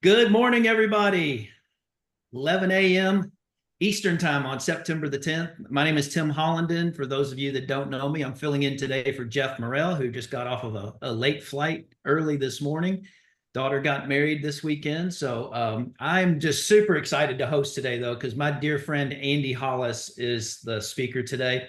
Good morning, everybody. 11 a.m. Eastern time on September the 10th. My name is Tim Hollenden. For those of you that don't know me, I'm filling in today for Jeff Morrell, who just got off of a late flight early this morning. Daughter got married this weekend. So I'm just super excited to host today, though, because my dear friend Andy Hollis is the speaker today.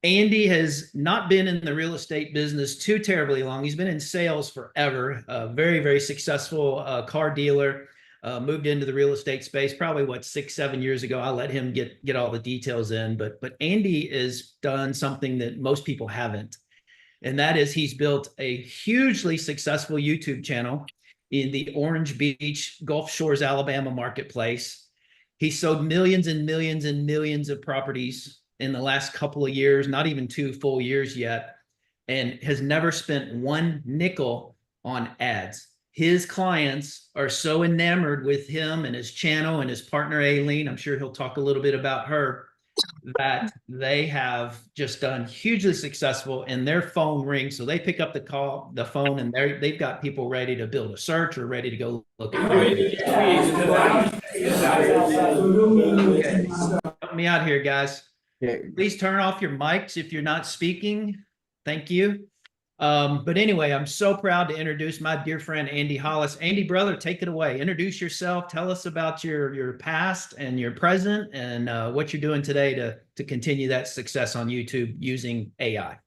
Andy has not been in the real estate business too terribly long. He's been in sales forever. Very, very successful car dealer. Moved into the real estate space probably 6-7 years ago. I'll let him get all the details in. But Andy has done something that most people haven't, and that is he's built a hugely successful YouTube channel in the Orange Beach, Gulf Shores, Alabama marketplace. He sold millions and millions and millions of properties in the last couple of years, not even 2 full years yet, and has never spent one nickel on ads. His clients are so enamored with him and his channel and his partner, Aileen, I'm sure he'll talk a little bit about her, that they have just done hugely successful, and their phone rings. So they pick up the phone, and they've got people ready to build a search or ready to go look at property. Okay. Help me out here, guys. Please turn off your mics if you're not speaking. Thank you. But anyway, I'm so proud to introduce my dear friend, Andy Hollis. Andy, brother, take it away. Introduce yourself. Tell us about your past and your present, and what you're doing today to continue that success on YouTube using AI.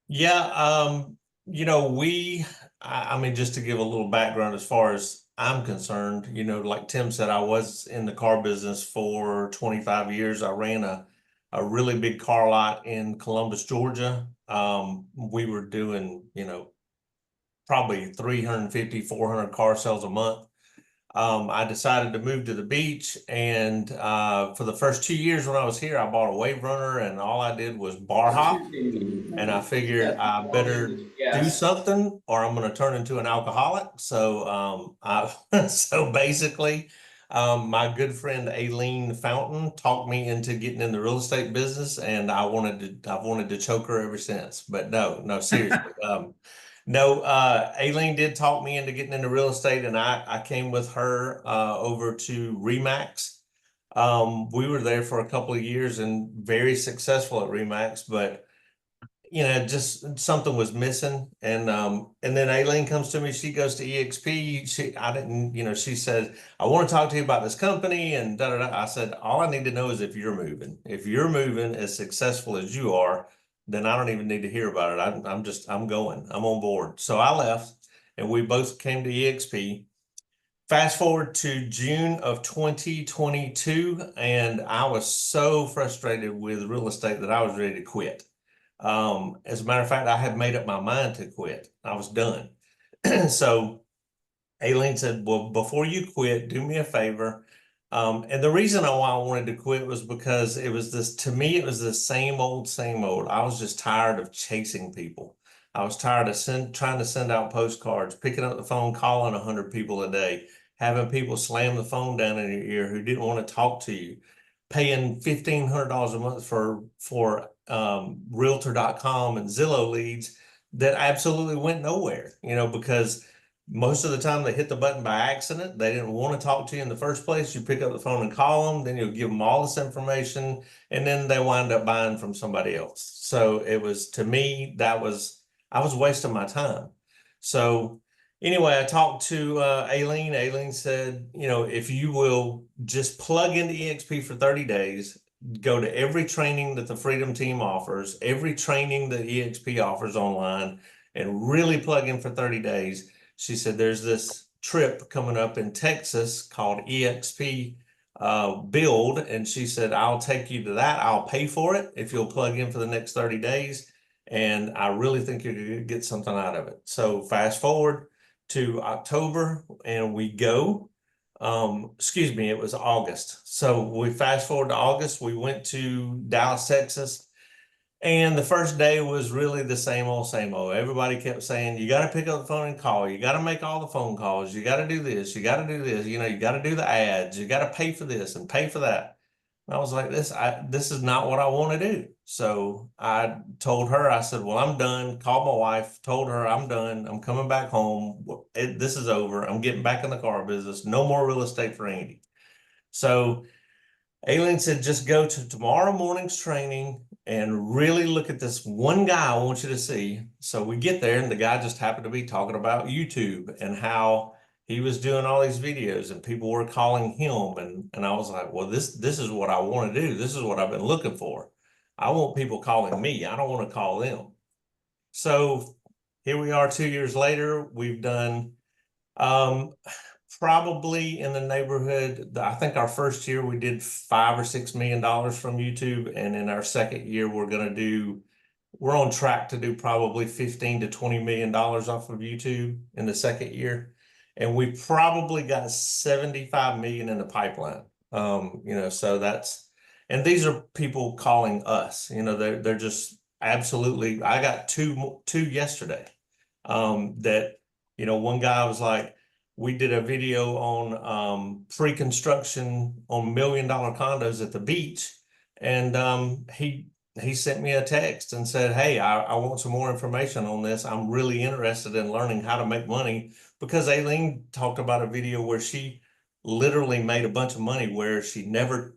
Yeah, I mean, just to give a little background as far as I'm concerned, like Tim said, I was in the car business for 25 years. I ran a really big car lot in Columbus, Georgia. We were doing, probably 350, 400 car sales a month. I decided to move to the beach, and for the first 2 years when I was here, I bought a wave runner, and all I did was bar hop. And I figured I better do something or I'm going to turn into an alcoholic. So so basically, my good friend Aileen Fountain talked me into getting in the real estate business, and I've wanted to choke her ever since. But no, seriously. Aileen did talk me into getting into real estate, and I came with her over to Remax. We were there for a couple of years and very successful at Remax, but just something was missing. And then Aileen comes to me, she goes to EXP. She said, I want to talk to you about this company and da da da. I said, all I need to know is if you're moving. If you're moving as successful as you are, then I don't even need to hear about it. I'm going, I'm on board. So I left, and we both came to EXP. Fast forward to June of 2022, and I was so frustrated with real estate that I was ready to quit. As a matter of fact, I had made up my mind to quit. I was done. So Aileen said, well, before you quit, do me a favor. And the reason why I wanted to quit was because it was the same old. I was just tired of chasing people. I was tired of trying to send out postcards, picking up the phone, calling 100 people a day, having people slam the phone down in your ear who didn't want to talk to you, paying $1,500 a month for realtor.com and Zillow leads that absolutely went nowhere, because most of the time they hit the button by accident. They didn't want to talk to you in the first place. You pick up the phone and call them, then you'll give them all this information, and then they wind up buying from somebody else. So it was, to me, I was wasting my time. So anyway, I talked to Aileen. Aileen said, if you will just plug into EXP for 30 days, go to every training that the Freedom Team offers, every training that EXP offers online, and really plug in for 30 days. She said, there's this trip coming up in Texas called EXP Build. And she said, I'll take you to that. I'll pay for it if you'll plug in for the next 30 days. And I really think you're going to get something out of it. So fast forward to October, and we go. It was August. So we fast forward to August. We went to Dallas, Texas, and the first day was really the same old. Everybody kept saying, you got to pick up the phone and call. You got to make all the phone calls. You got to do this. You got to do this. You got to do the ads. You got to pay for this and pay for that. And I was like, this is not what I want to do. So I told her, I said, well, I'm done. Called my wife, told her I'm done. I'm coming back home. this is over. I'm getting back in the car business. No more real estate for Andy. So Aileen said, just go to tomorrow morning's training and really look at this one guy I want you to see. So we get there, and the guy just happened to be talking about YouTube and how he was doing all these videos and people were calling him. And I was like, well, this is what I want to do. This is what I've been looking for. I want people calling me. I don't want to call them. So here we are 2 years later. We've done probably in the neighborhood, I think our first year we did $5 or $6 million from YouTube. And in our second year, we're on track to do probably $15 to $20 million off of YouTube in the second year. And we probably got 75 million in the pipeline. So and these are people calling us, they're just absolutely, I got two yesterday, that, one guy was like, we did a video on pre-construction on $1 million condos at the beach. And he sent me a text and said, hey, I want some more information on this. I'm really interested in learning how to make money, because Aileen talked about a video where she literally made a bunch of money where she never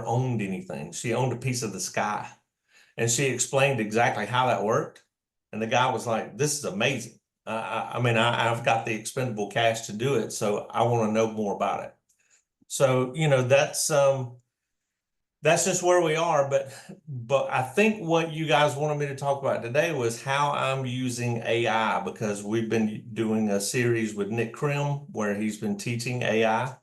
owned anything. She owned a piece of the sky. And she explained exactly how that worked. And the guy was like, this is amazing. I've got the expendable cash to do it, so I want to know more about it. So, that's just where we are. But I think what you guys wanted me to talk about today was how I'm using AI, because we've been doing a series with Nick Krim where he's been teaching AI.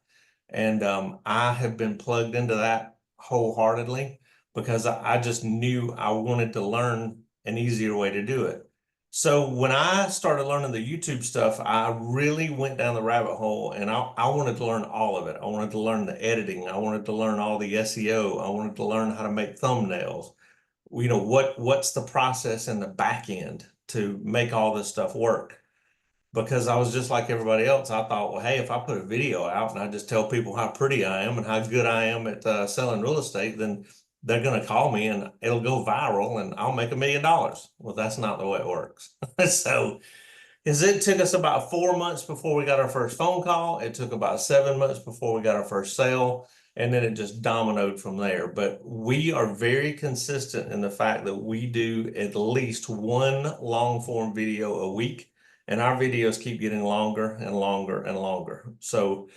And I have been plugged into that wholeheartedly, because I just knew I wanted to learn an easier way to do it. So when I started learning the YouTube stuff, I really went down the rabbit hole, and I wanted to learn all of it. I wanted to learn the editing. I wanted to learn all the SEO. I wanted to learn how to make thumbnails. What's the process in the back end to make all this stuff work? Because I was just like everybody else. I thought, well, hey, if I put a video out and I just tell people how pretty I am and how good I am at selling real estate, then they're going to call me and it'll go viral and I'll make $1 million. Well, that's not the way it works. So, it took us about 4 months before we got our first phone call. It took about 7 months before we got our first sale. And then it just dominoed from there. But we are very consistent in the fact that we do at least one long form video a week. And our videos keep getting longer and longer and longer. So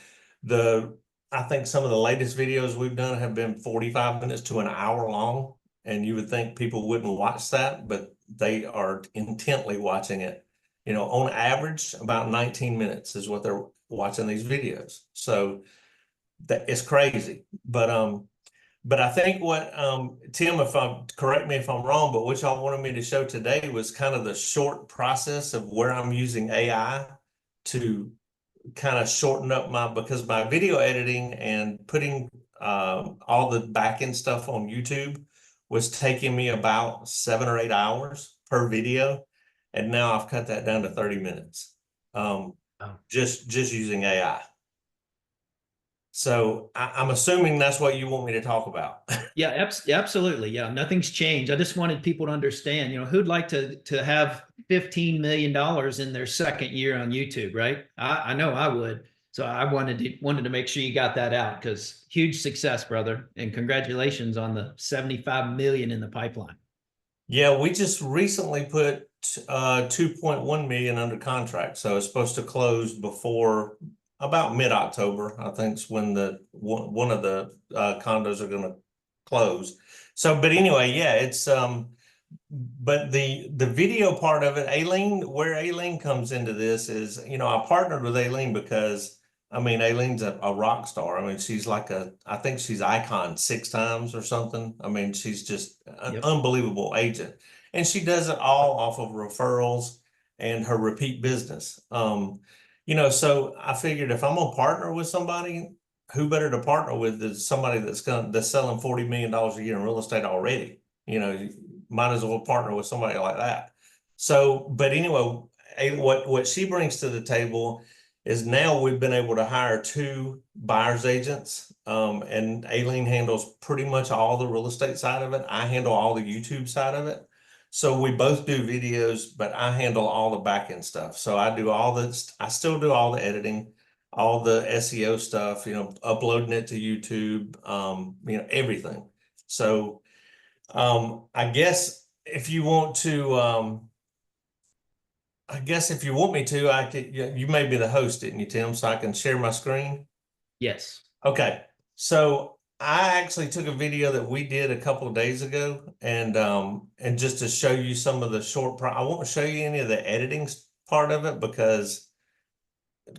I think some of the latest videos we've done have been 45 minutes to an hour long. And you would think people wouldn't watch that, but they are intently watching it. On average, about 19 minutes is what they're watching these videos. So that it's crazy. But I think what Tim, correct me if I'm wrong, but what y'all wanted me to show today was kind of the short process of where I'm using AI to kind of shorten up because my video editing and putting all the back end stuff on YouTube was taking me about 7 or 8 hours per video. And now I've cut that down to 30 minutes. Just using AI. So I'm assuming that's what you want me to talk about. Yeah, absolutely. Yeah, nothing's changed. I just wanted people to understand, who'd like to have $15 million in their second year on YouTube, right? I know I would. So I wanted to make sure you got that out, because huge success, brother. And congratulations on the 75 million in the pipeline. Yeah, we just recently put 2.1 million under contract. So it's supposed to close before about mid-October. I think it's when one of the condos are going to close. So, but anyway, yeah, it's but the video part of it, where Aileen comes into this is, I partnered with Aileen because Aileen's a rock star. She's I think she's icon 6 times or something. She's just an unbelievable agent, and she does it all off of referrals and her repeat business. So I figured if I'm gonna partner with somebody, who better to partner with than somebody that's selling $40 million a year in real estate already? You might as well partner with somebody like that. So, but anyway, what she brings to the table is now we've been able to hire 2 buyer's agents, and Aileen handles pretty much all the real estate side of it. I handle all the YouTube side of it. So we both do videos, but I handle all the back end stuff. So I do all this, I still do all the editing, all the SEO stuff, you know, uploading it to YouTube, you know, everything. So I guess if you want to, I guess if you want me to, I could, you may be the host, didn't you, Tim? So I can share my screen. Yes. Okay. So I actually took a video that we did a couple of days ago, and just to show you some of the I won't show you any of the editing part of it because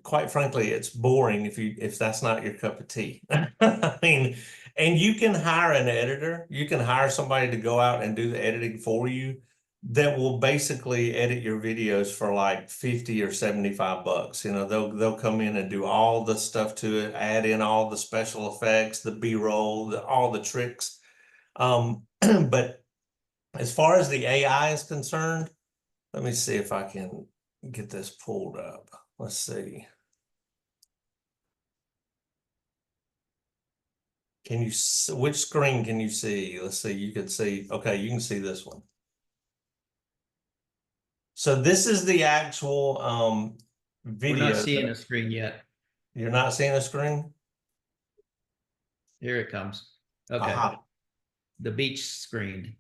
quite frankly, it's boring if that's not your cup of tea. I mean, and you can hire an editor, you can hire somebody to go out and do the editing for you that will basically edit your videos for like 50 or 75 bucks. You know, they'll come in and do all the stuff to it, add in all the special effects, the B-roll, all the tricks. But as far as the AI is concerned, let me see if I can get this pulled up. Let's see. Can you, which screen can you see? Let's see, you can see, okay, you can see this one. So this is the actual video. We're not seeing a screen yet. You're not seeing a screen? Here it comes. Okay. Aha. The beach screen.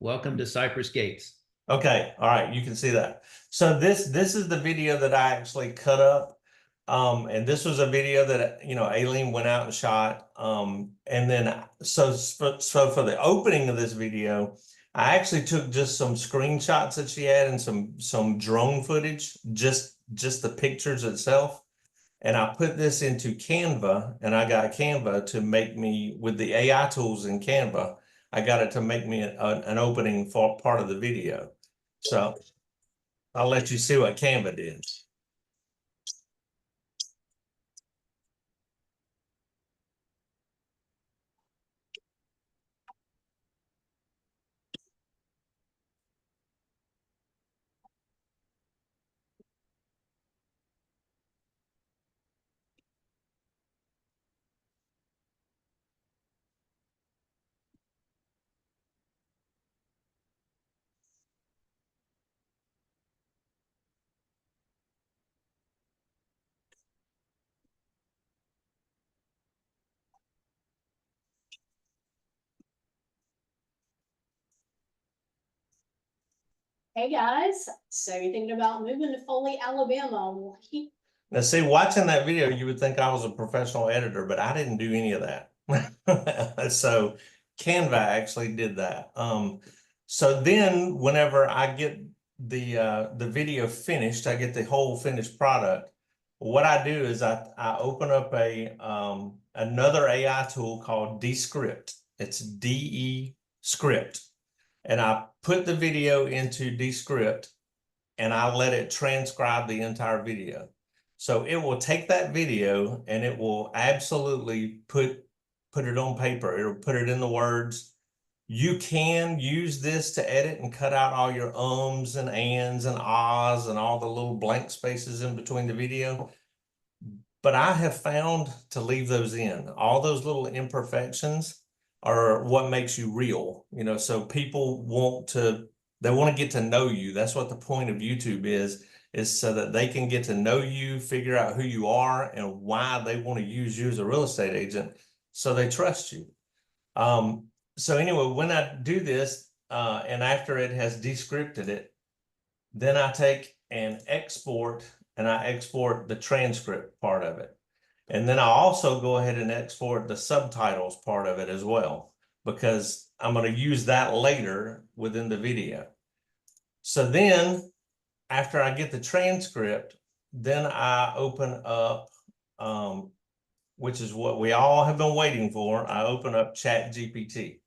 Welcome to Cypress Gates. Okay, all right, you can see that. So this is the video that I actually cut up. And this was a video that, you know, Aileen went out and shot. And then, so for the opening of this video, I actually took just some screenshots that she had and some drone footage, just the pictures itself. And I put this into Canva, and I got Canva to make me, with the AI tools in Canva, I got it to make me an opening for part of the video. So I'll let you see what Canva did. Hey guys, so you're thinking about moving to Foley, Alabama? Now, see, watching that video, you would think I was a professional editor, but I didn't do any of that. So Canva actually did that. So then whenever I get the video finished, I get the whole finished product. What I do is I open up another AI tool called Descript. It's DE Script. And I put the video into Descript and I let it transcribe the entire video. So it will take that video and it will absolutely put it on paper. It'll put it in the words. You can use this to edit and cut out all your ums and ands and ahs and all the little blank spaces in between the video. But I have found to leave those in. All those little imperfections are what makes you real. You know, so people want to get to know you. That's what the point of YouTube is so that they can get to know you, figure out who you are and why they want to use you as a real estate agent, so they trust you. So anyway, when I do this, and after it has descripted it, then I take and export, and I export the transcript part of it. And then I also go ahead and export the subtitles part of it as well, because I'm going to use that later within the video. So then after I get the transcript, then I open up, which is what we all have been waiting for. I open up Chat GPT.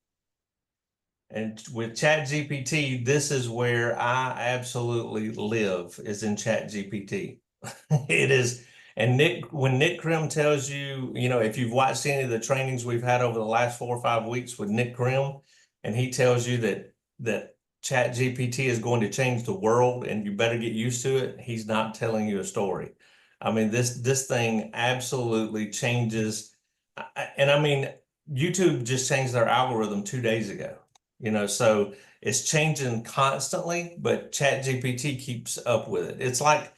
And with Chat GPT, this is where I absolutely live, is in Chat GPT. It is. And when Nick Krim tells you, you know, if you've watched any of the trainings we've had over the last 4 or 5 weeks with Nick Krim, and he tells you that Chat GPT is going to change the world and you better get used to it, he's not telling you a story. I mean, this thing absolutely changes. And I mean, YouTube just changed their algorithm 2 days ago. you know, so it's changing constantly, but Chat GPT keeps up with it. It's like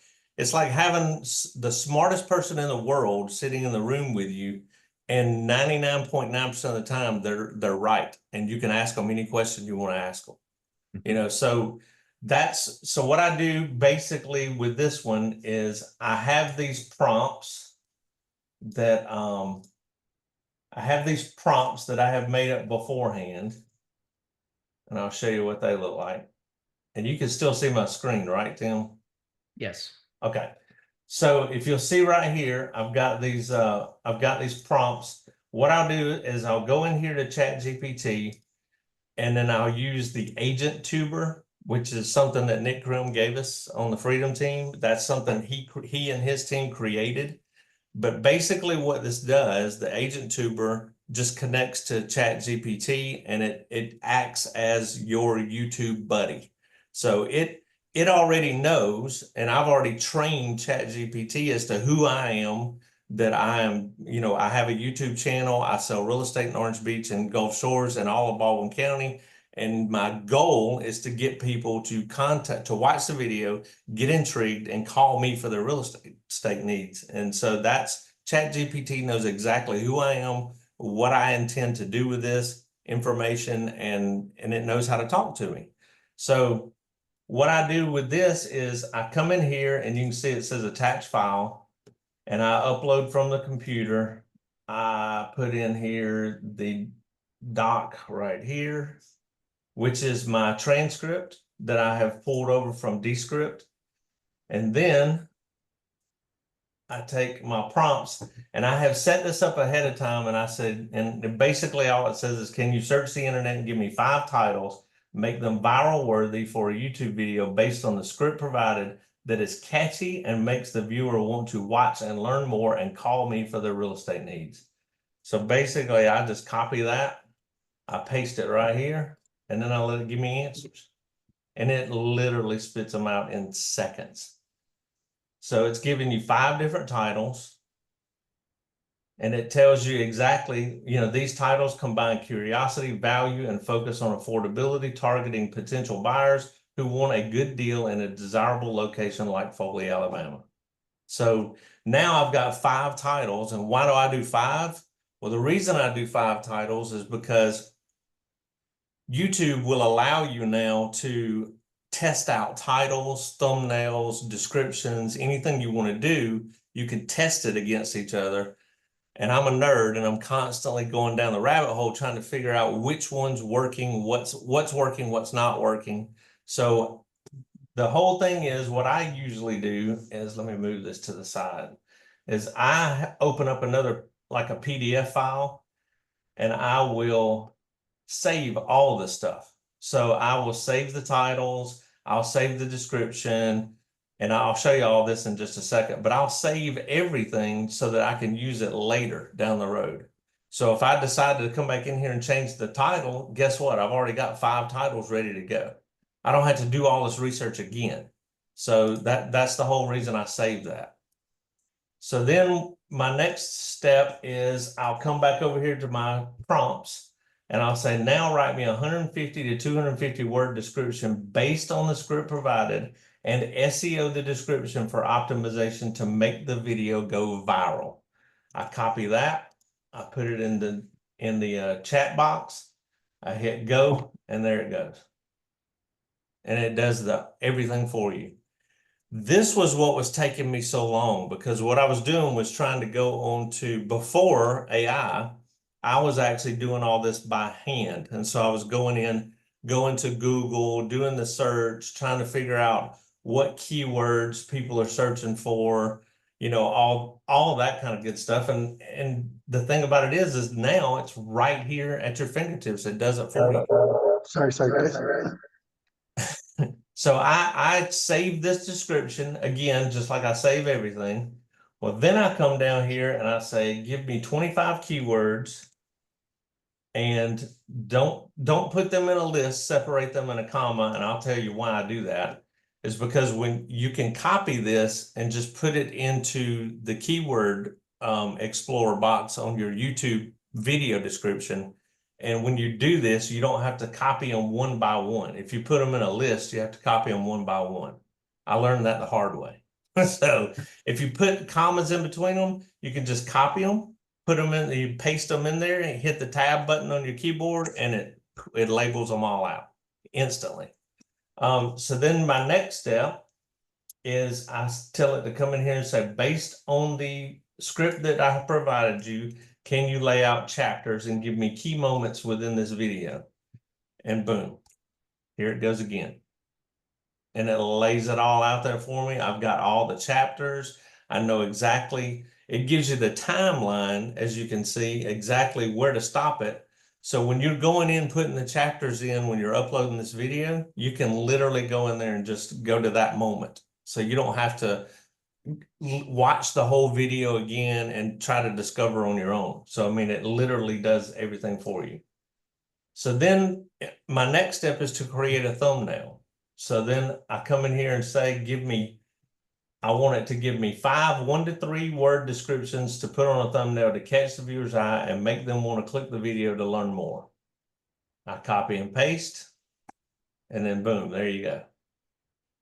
having the smartest person in the world sitting in the room with you, and 99.9% of the time they're right, and you can ask them any question you want to ask them. You know, so so what I do basically with this one is I have these prompts that I have made up beforehand, and I'll show you what they look like. And you can still see my screen, right, Tim? Yes. Okay. So if you'll see right here, I've got these prompts. What I'll do is I'll go in here to Chat GPT, and then I'll use the agent tuber, which is something that Nick Grimm gave us on the Freedom Team. That's something he and his team created. But basically what this does, the agent tuber just connects to Chat GPT, and it acts as your YouTube buddy. So it already knows, and I've already trained Chat GPT as to who I am, that I am, you know, I have a YouTube channel. I sell real estate in Orange Beach and Gulf Shores and all of Baldwin County. And my goal is to get people to watch the video, get intrigued, and call me for their real estate needs. And so that's Chat GPT knows exactly who I am, what I intend to do with this information, and it knows how to talk to me. So what I do with this is I come in here, and you can see it says attach file, and I upload from the computer. I put in here the doc right here, which is my transcript that I have pulled over from Descript. And then I take my prompts, and I have set this up ahead of time, and I said, and basically all it says is, can you search the internet and give me 5 titles, make them viral worthy for a YouTube video based on the script provided that is catchy and makes the viewer want to watch and learn more and call me for their real estate needs. So basically I just copy that, I paste it right here, and then I let it give me answers. And it literally spits them out in seconds. So it's giving you 5 different titles, and it tells you exactly, you know, these titles combine curiosity, value, and focus on affordability, targeting potential buyers who want a good deal in a desirable location like Foley, Alabama. So now I've got 5 titles. And why do I do 5? Well, the reason I do 5 titles is because YouTube will allow you now to test out titles, thumbnails, descriptions, anything you want to do. You can test it against each other. And I'm a nerd, and I'm constantly going down the rabbit hole trying to figure out which one's working, what's working, what's not working. So the whole thing is, what I usually do is, let me move this to the side, is I open up another, like a PDF file, and I will save all this stuff. So I will save the titles, I'll save the description, and I'll show you all this in just a second, but I'll save everything so that I can use it later down the road. So if I decide to come back in here and change the title, guess what? I've already got 5 titles ready to go. I don't have to do all this research again. So that's the whole reason I saved that. So then my next step is I'll come back over here to my prompts, and I'll say, now write me a 150 to 250 word description based on the script provided, and SEO the description for optimization to make the video go viral. I copy that, I put it in the chat box, I hit go, and there it goes. And it does everything for you. This was what was taking me so long, because what I was doing was trying to go on to, before AI, I was actually doing all this by hand. And so I was going to Google, doing the search, trying to figure out what keywords people are searching for, you know, all that kind of good stuff. And the thing about it is now it's right here at your fingertips. It does it for you. Sorry. So I save this description again, just like I save everything. Well, then I come down here and I say, give me 25 keywords, and don't put them in a list, separate them in a comma. And I'll tell you why I do that. Is because when you can copy this and just put it into the keyword Explorer box on your YouTube video description, And when you do this, you don't have to copy them one by one. If you put them in a list, you have to copy them one by one. I learned that the hard way. So if you put commas in between them, you can just copy them, put them in, you paste them in there and hit the tab button on your keyboard, and it labels them all out instantly. So then my next step is I tell it to come in here and say, based on the script that I have provided you, can you lay out chapters and give me key moments within this video? And boom, here it goes again. And it lays it all out there for me. I've got all the chapters. I know exactly, it gives you the timeline, as you can see, exactly where to stop it. So when you're going in, putting the chapters in, when you're uploading this video, you can literally go in there and just go to that moment. So you don't have to watch the whole video again and try to discover on your own. So, I mean, it literally does everything for you. So then my next step is to create a thumbnail. So then I come in here and say, I want it to give me 5 1 to 3 word descriptions to put on a thumbnail to catch the viewer's eye and make them want to click the video to learn more. I copy and paste, and then boom, there you go.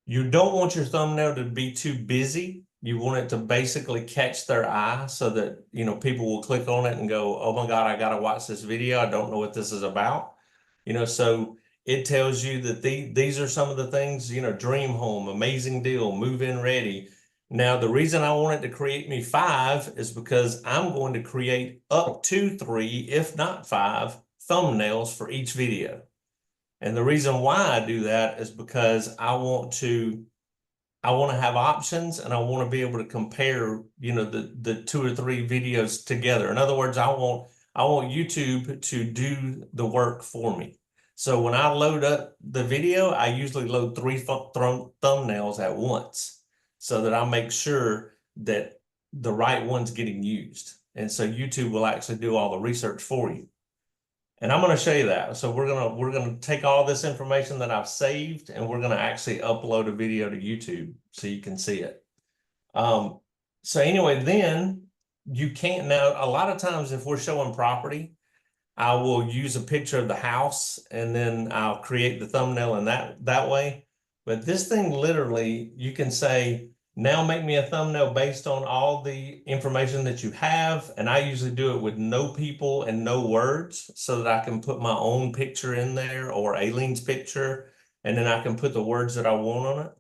You don't want your thumbnail to be too busy. You want it to basically catch their eye so that, you know, people will click on it and go, oh my God, I got to watch this video. I don't know what this is about. You know, so it tells you that these are some of the things, you know, dream home, amazing deal, move in ready. Now, the reason I want it to create me 5 is because I'm going to create up to 3, if not 5, thumbnails for each video. And the reason why I do that is because I want to have options, and I want to be able to compare, you know, the 2 or 3 videos together. In other words, I want YouTube to do the work for me. So when I load up the video, I usually load 3 thumbnails at once so that I make sure that the right one's getting used. And so YouTube will actually do all the research for you. And I'm going to show you that. So we're going to take all this information that I've saved, and we're going to actually upload a video to YouTube so you can see it. So anyway, then you can't, now a lot of times if we're showing property, I will use a picture of the house and then I'll create the thumbnail in that way. But this thing literally, you can say, now make me a thumbnail based on all the information that you have. And I usually do it with no people and no words so that I can put my own picture in there or Aileen's picture, and then I can put the words that I want on it.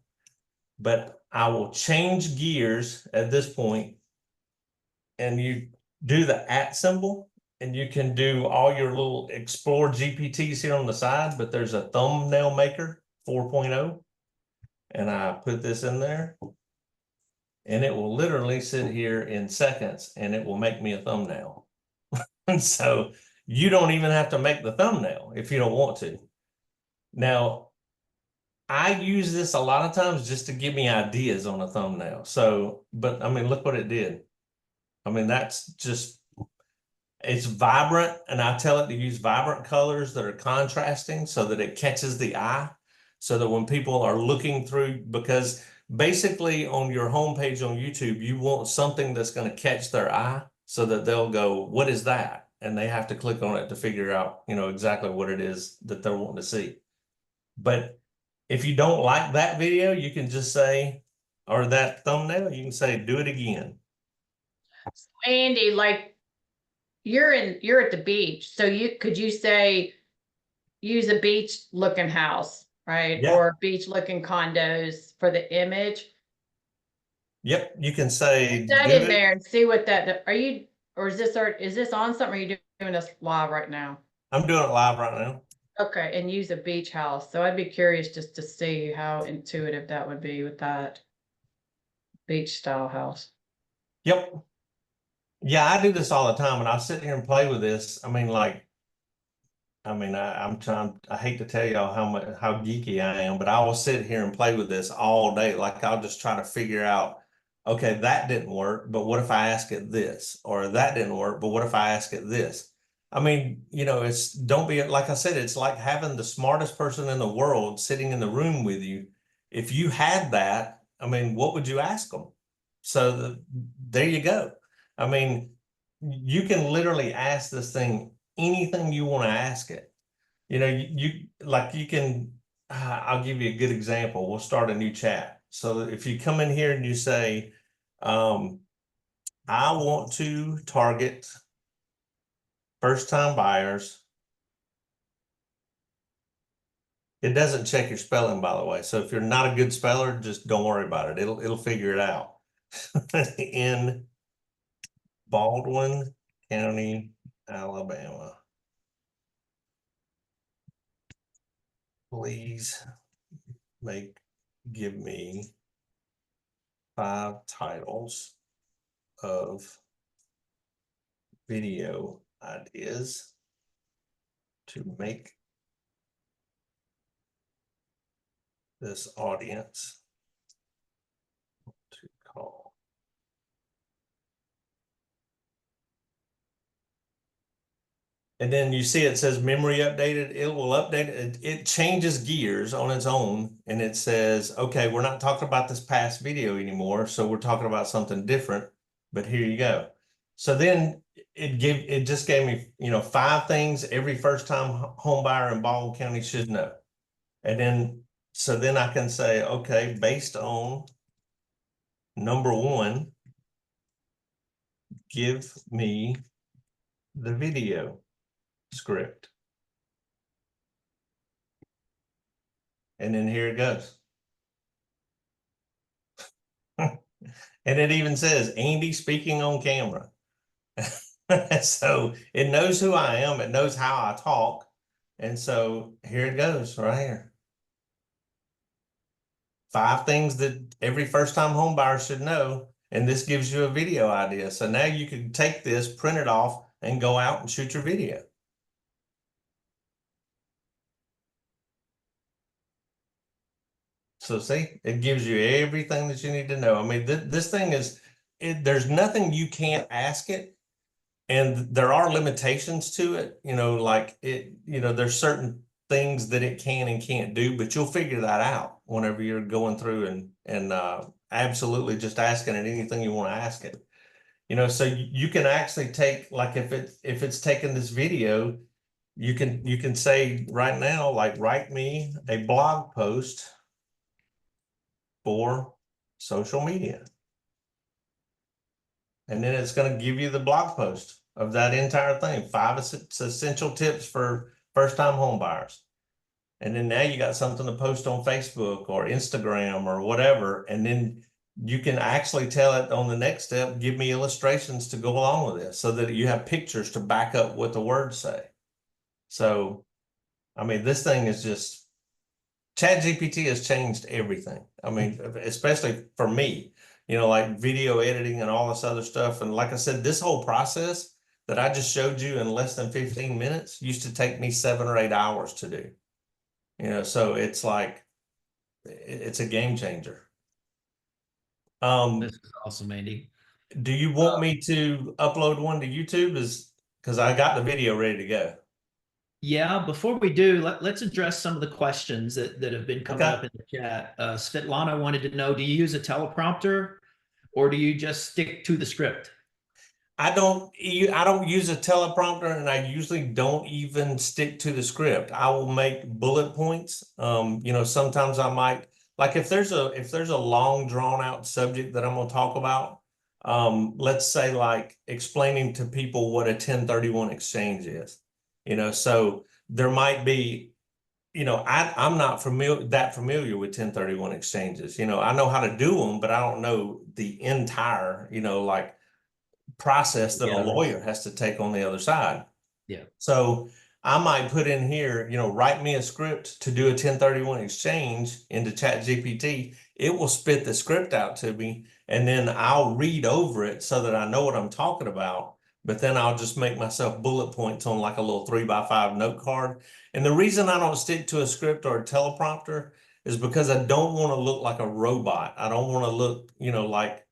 But I will change gears at this point, and you do the @ symbol, and you can do all your little Explore GPTs here on the side, but there's a thumbnail maker 4.0, and I put this in there. And it will literally sit here in seconds and it will make me a thumbnail. And so you don't even have to make the thumbnail if you don't want to. Now, I use this a lot of times just to give me ideas on a thumbnail. So, but I mean, look what it did. I mean, that's just, it's vibrant, and I tell it to use vibrant colors that are contrasting so that it catches the eye, so that when people are looking through, because basically on your homepage on YouTube, you want something that's going to catch their eye so that they'll go, what is that? And they have to click on it to figure out, you know, exactly what it is that they're wanting to see. But if you don't like that video, you can just say, or that thumbnail, you can say, do it again. Andy, like you're at the beach. So could you say, use a beach looking house, right? Yeah. Or beach looking condos for the image. Yep. You can say, Put that in there and see what that, is this on something? Or are you doing this live right now? I'm doing it live right now. Okay. And use a beach house. So I'd be curious just to see how intuitive that would be with that beach style house. Yep. Yeah, I do this all the time, and I sit here and play with this. I mean, like, I hate to tell y'all how geeky I am, but I will sit here and play with this all day. Like, I'll just try to figure out, okay, that didn't work, but what if I ask it this? Or that didn't work, but what if I ask it this? I mean, you know, don't be, like I said, it's like having the smartest person in the world sitting in the room with you. If you had that, I mean, what would you ask them? So there you go. I mean, you can literally ask this thing anything you want to ask it. You know, you can, I'll give you a good example. We'll start a new chat. So if you come in here and you say, I want to target first-time buyers. It doesn't check your spelling, by the way. So if you're not a good speller, just don't worry about it. It'll figure it out. In Baldwin County, Alabama. Please give me 5 titles of video ideas to make this audience to call. And then you see it says memory updated. It will update it. It changes gears on its own. And it says, okay, we're not talking about this past video anymore. So we're talking about something different, but here you go. So then it just gave me, you know, 5 things every first time home buyer in Baldwin County should know. And then, so then I can say, okay, based on number 1, give me the video script. And then here it goes. And it even says Andy speaking on camera. So it knows who I am. It knows how I talk. And so here it goes right here. 5 things that every first-time home buyer should know. And this gives you a video idea. So now you can take this, print it off, and go out and shoot your video. So see, it gives you everything that you need to know. I mean, this thing is, there's nothing you can't ask it. And there are limitations to it, you know, like there's certain things that it can and can't do, but you'll figure that out whenever you're going through and absolutely just asking it anything you want to ask it. You know, so you can actually take, like, if it's taking this video, you can say right now, like, write me a blog post for social media. And then it's going to give you the blog post of that entire thing. 5 essential tips for first-time home buyers. And then now you got something to post on Facebook or Instagram or whatever. And then you can actually tell it on the next step, give me illustrations to go along with this so that you have pictures to back up what the words say. So, I mean, this thing is just, Chat GPT has changed everything. I mean, especially for me, you know, like video editing and all this other stuff. And like I said, this whole process that I just showed you in less than 15 minutes used to take me 7 or 8 hours to do. You know, so it's like, it's a game changer. This is awesome, Andy. Do you want me to upload one to YouTube? Because I got the video ready to go. Yeah, before we do, let's address some of the questions that have been coming Okay. up in the chat. Svetlana wanted to know, do you use a teleprompter or do you just stick to the script? I don't use a teleprompter, and I usually don't even stick to the script. I will make bullet points. You know, sometimes I might, like, if there's a long drawn out subject that I'm going to talk about, let's say, like, explaining to people what a 1031 exchange is. You know, so there might be, you know, I'm not that familiar with 1031 exchanges. You know, I know how to do them, but I don't know the entire, you know, like, process that a lawyer has to take on the other side. Yeah. So I might put in here, you know, write me a script to do a 1031 exchange into Chat GPT. It will spit the script out to me, and then I'll read over it so that I know what I'm talking about. But then I'll just make myself bullet points on, like, a little 3x5 note card. And the reason I don't stick to a script or a teleprompter is because I don't want to look like a robot. I don't want to look, you know, like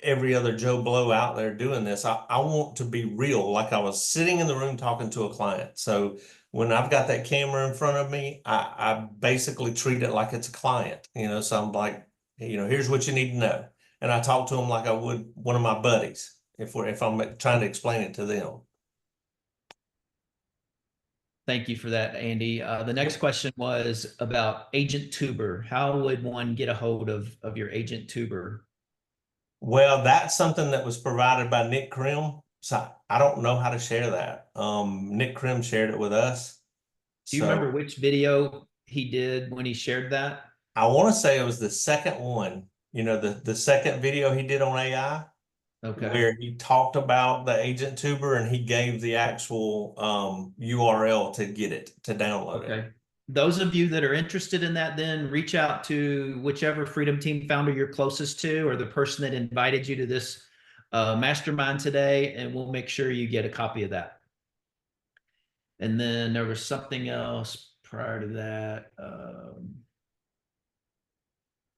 every other Joe Blow out there doing this. I want to be real, like I was sitting in the room talking to a client. So when I've got that camera in front of me, I basically treat it like it's a client, you know. So I'm like, you know, here's what you need to know. And I talk to them like I would one of my buddies if I'm trying to explain it to them. Thank you for that, Andy. The next question was about Agent Tuber. How would one get a hold of your Agent Tuber? Well, that's something that was provided by Nick Krim. So I don't know how to share that. Nick Krim shared it with us. Do you remember which video he did when he shared that? I want to say it was the second one, you know, the second video he did on AI, where he talked about the Agent Tuber and he gave the actual URL to get it, to download it. Those of you that are interested in that, then reach out to whichever Freedom Team founder you're closest to, or the person that invited you to this mastermind today, and we'll make sure you get a copy of that. And then there was something else prior to that.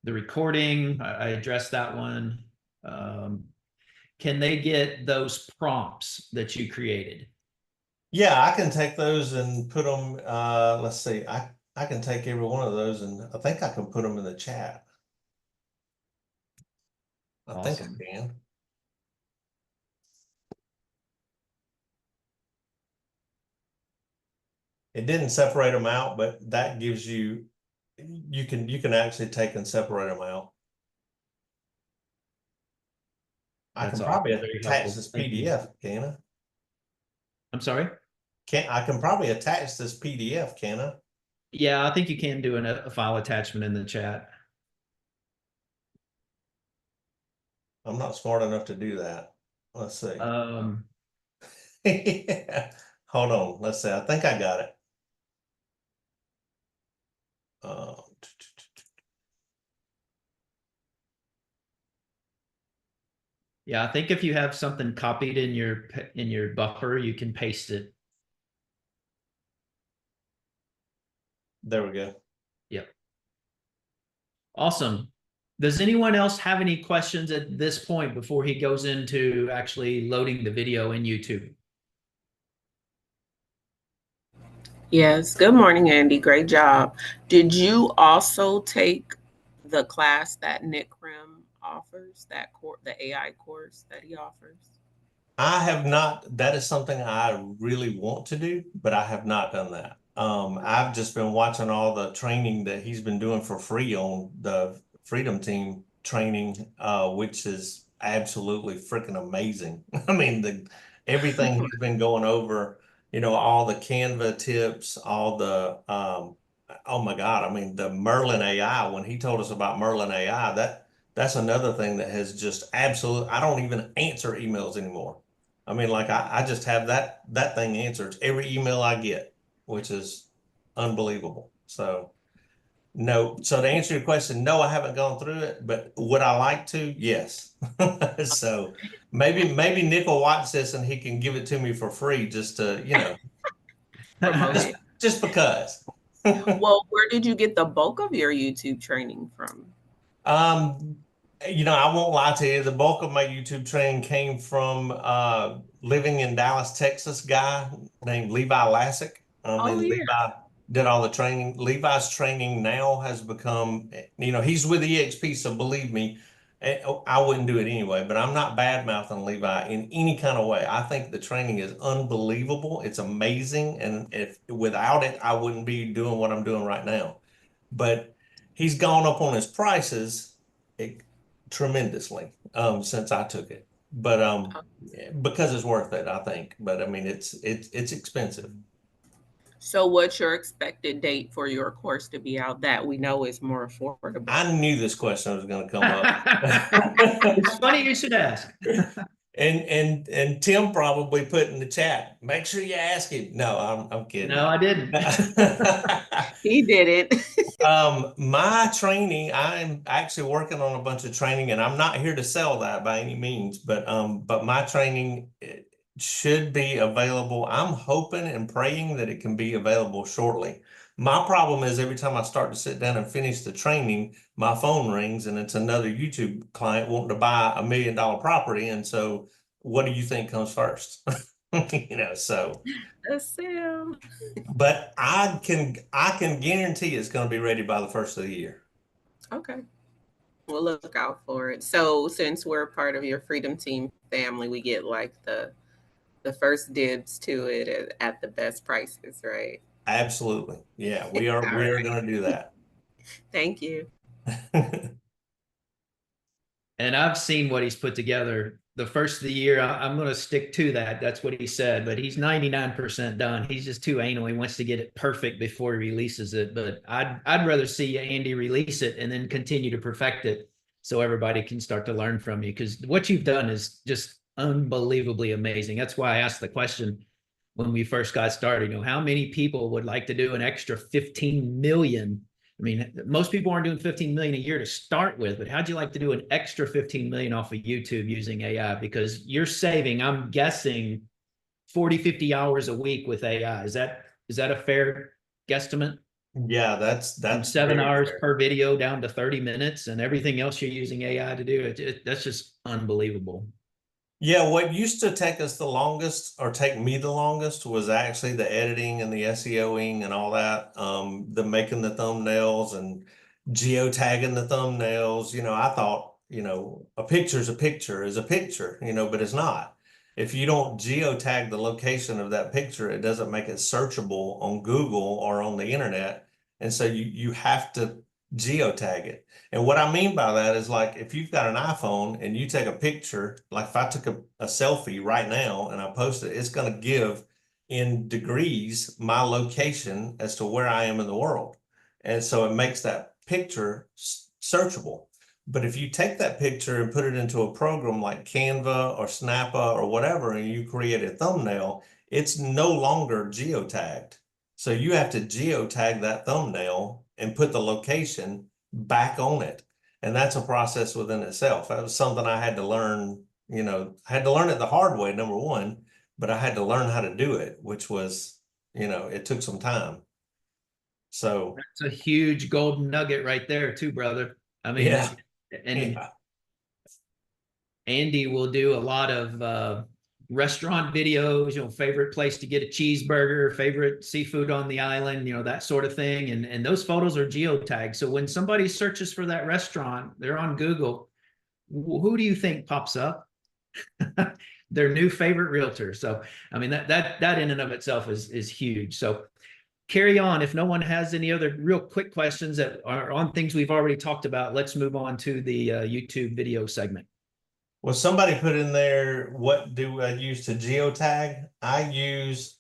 The recording, I addressed that one. Can they get those prompts that you created? Yeah, I can take those and put them, let's see, I can take every one of those and I think I can put them in the chat. I think I can. It didn't separate them out, but that gives you, you can actually take and separate them out. I can probably attach this PDF, can I? I'm sorry? I can probably attach this PDF, can I? Yeah, I think you can do a file attachment in the chat. I'm not smart enough to do that. Let's see. Hold on. Let's see. I think I got it. Yeah, I think if you have something copied in your buffer, you can paste it. There we go. Yep. Awesome. Does anyone else have any questions at this point before he goes into actually loading the video in YouTube? Yes. Good morning, Andy. Great job. Did you also take the class that Nick Krim offers, that the AI course that he offers? I have not. That is something I really want to do, but I have not done that. I've just been watching all the training that he's been doing for free on the Freedom Team training, which is absolutely freaking amazing. I mean, everything he's been going over, you know, all the Canva tips, all the, oh my God, I mean, the Merlin AI, when he told us about Merlin AI, that's another thing that has just absolutely, I don't even answer emails anymore. I mean, like I just have that thing answered every email I get, which is unbelievable. So no, so to answer your question, no, I haven't gone through it, but would I like to? Yes. So maybe Nick will watch this and he can give it to me for free just to, you know, Promote it. just because. Well, where did you get the bulk of your YouTube training from? You know, I won't lie to you. The bulk of my YouTube training came from living in Dallas, Texas guy named Levi Lassick. And Levi did all the training. Levi's training now has become, you know, he's with EXP, so believe me, I wouldn't do it anyway, but I'm not bad mouthing Levi in any kind of way. I think the training is unbelievable. It's amazing. And if without it, I wouldn't be doing what I'm doing right now. But he's gone up on his prices tremendously since I took it, but because it's worth it, I think. But I mean, it's expensive. So what's your expected date for your course to be out that we know is more affordable? I knew this question was going to come up. It's funny you should ask. And Tim probably put in the chat, make sure you ask him. No, I'm kidding. No, I didn't. He didn't. My training, I'm actually working on a bunch of training, and I'm not here to sell that by any means, but my training should be available. I'm hoping and praying that it can be available shortly. My problem is every time I start to sit down and finish the training, my phone rings and it's another YouTube client wanting to buy $1 million property. And so what do you think comes first? You know, so but I can guarantee it's going to be ready by the first of the year. Okay. We'll look out for it. So since we're part of your Freedom Team family, we get like the the first dibs to it at the best prices, right? Absolutely. Yeah, we All are right. going to do that. Thank you. And I've seen what he's put together. The first of the year, I'm going to stick to that. That's what he said, but he's 99% done. He's just too anal. He wants to get it perfect before he releases it. But I'd rather see Andy release it and then continue to perfect it so everybody can start to learn from you, because what you've done is just unbelievably amazing. That's why I asked the question when we first got started, how many people would like to do an extra 15 million? I mean, most people aren't doing 15 million a year to start with, but how'd you like to do an extra 15 million off of YouTube using AI? Because you're saving, I'm guessing, 40, 50 hours a week with AI. Is that a fair guesstimate? Yeah, that's From 7 hours fair. per video down to 30 minutes, and everything else you're using AI to do. That's just unbelievable. Yeah, what used to take us the longest, or take me the longest, was actually the editing and the SEOing and all that. The making the thumbnails and geotagging the thumbnails. I thought, a picture is a picture is a picture, but it's not. If you don't geotag the location of that picture, it doesn't make it searchable on Google or on the internet. And so you have to geotag it. And what I mean by that is, like, if you've got an iPhone and you take a picture, like if I took a selfie right now and I post it, it's going to give in degrees my location as to where I am in the world. And so it makes that picture searchable. But if you take that picture and put it into a program like Canva or Snappa or whatever, and you create a thumbnail, it's no longer geotagged. So you have to geotag that thumbnail and put the location back on it. And that's a process within itself. That was something I had to learn, I had to learn it the hard way, number one, but I had to learn how to do it, which was, it took some time. So that's a huge golden nugget right there too, brother. I mean, yeah. and Andy will do a lot of restaurant videos, favorite place to get a cheeseburger, favorite seafood on the island, that sort of thing. And those photos are geotagged. So when somebody searches for that restaurant, they're on Google, who do you think pops up? Their new favorite realtor. So, I mean, that in and of itself is huge. So carry on. If no one has any other real quick questions that are on things we've already talked about, let's move on to the YouTube video segment. Well, somebody put in there, what do I use to geotag? I use,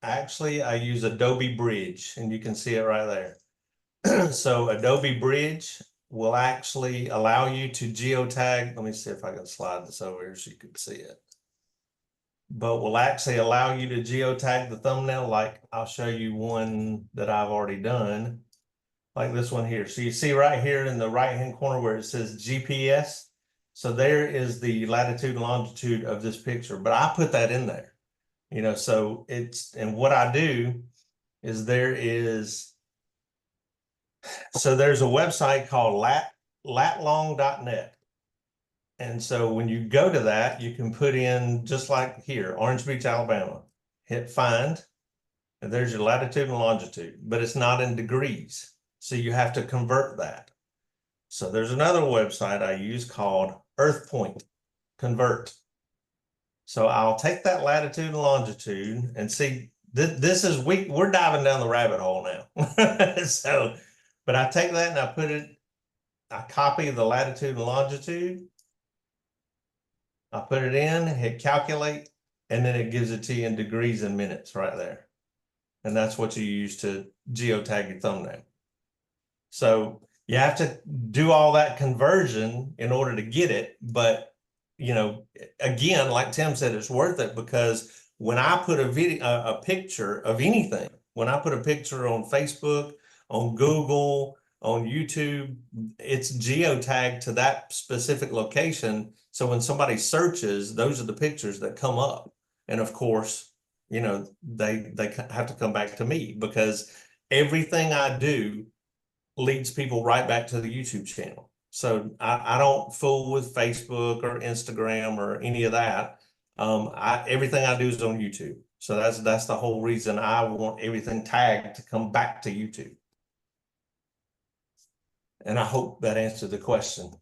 actually, I use Adobe Bridge, and you can see it right there. So Adobe Bridge will actually allow you to geotag. Let me see if I can slide this over here so you can see it. But will actually allow you to geotag the thumbnail. Like, I'll show you one that I've already done, like this one here. So you see right here in the right-hand corner where it says GPS. So there is the latitude and longitude of this picture, but I put that in there, so and what I do is there's a website called latlong.net. And so when you go to that, you can put in, just like here, Orange Beach, Alabama, hit find, and there's your latitude and longitude, but it's not in degrees. So you have to convert that. So there's another website I use called EarthPoint Convert. So I'll take that latitude and longitude and see, this is, we're diving down the rabbit hole now. So, but I take that and I copy the latitude and longitude. I put it in, hit calculate, and then it gives it to you in degrees and minutes right there. And that's what you use to geotag your thumbnail. So you have to do all that conversion in order to get it. But, again, like Tim said, it's worth it, because when I put a picture of anything, when I put a picture on Facebook, on Google, on YouTube, it's geotagged to that specific location. So when somebody searches, those are the pictures that come up. And of course, they have to come back to me, because everything I do leads people right back to the YouTube channel. So I don't fool with Facebook or Instagram or any of that. Everything I do is on YouTube. So that's the whole reason I want everything tagged to come back to YouTube. And I hope that answered the question.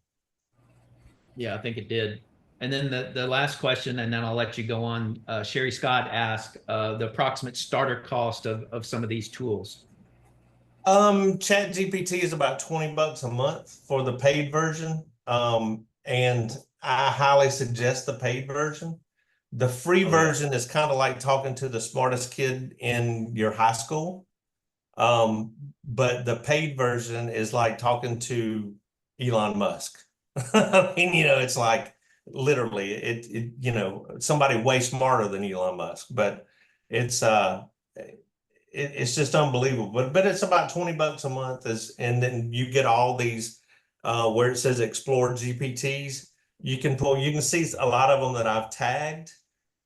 Yeah, I think it did. And then the last question, and then I'll let you go on. Sherry Scott asked the approximate starter cost of some of these tools. Chat GPT is about $20 a month for the paid version. And I highly suggest the paid version. The free version is kind of like talking to the smartest kid in your high school. But the paid version is like talking to Elon Musk. I mean, it's like literally it somebody way smarter than Elon Musk, but it's just unbelievable. But it's about $20 a month and then you get all these where it says explore GPTs. You can see a lot of them that I've tagged.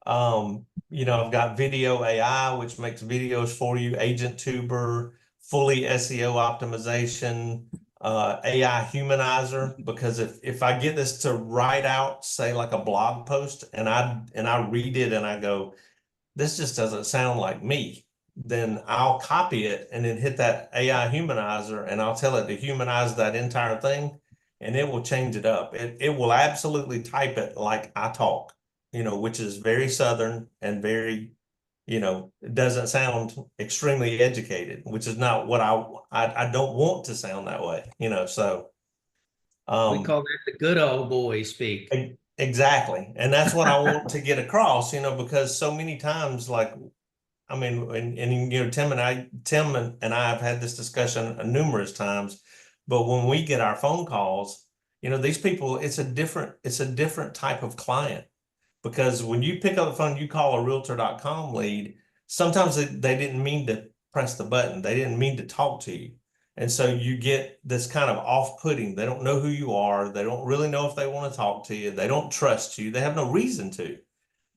I've got video AI, which makes videos for you, agent tuber, fully SEO optimization, AI humanizer, because if I get this to write out, say like a blog post and I read it and I go, this just doesn't sound like me, then I'll copy it and then hit that AI humanizer and I'll tell it to humanize that entire thing and it will change it up. It will absolutely type it like I talk, which is very Southern and very, it doesn't sound extremely educated, which is not what I don't want to sound that way, so. We call that the good old boy speak. Exactly. And that's what I want to get across, because so many times, like, I mean, and Tim and I have had this discussion numerous times, but when we get our phone calls, these people, it's a different type of client, because when you pick up the phone, you call a realtor.com lead, sometimes they didn't mean to press the button. They didn't mean to talk to you. And so you get this kind of off-putting. They don't know who you are. They don't really know if they want to talk to you. They don't trust you. They have no reason to.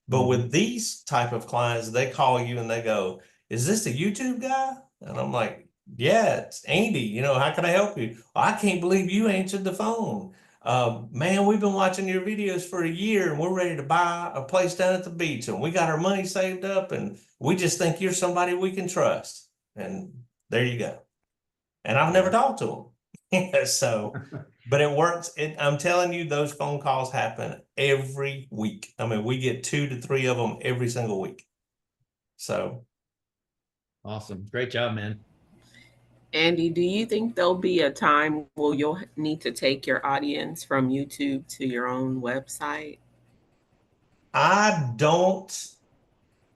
But with these type of clients, they call you and they go, is this the YouTube guy? And I'm like, yeah, it's Andy. How can I help you? I can't believe you answered the phone. Man, we've been watching your videos for a year and we're ready to buy a place down at the beach and we got our money saved up and we just think you're somebody we can trust. And there you go. And I've never talked to them. So, but it works. I'm telling you, those phone calls happen every week. I mean, we get 2 to 3 of them every single week. So. Awesome. Great job, man. Andy, do you think there'll be a time where you'll need to take your audience from YouTube to your own website? I don't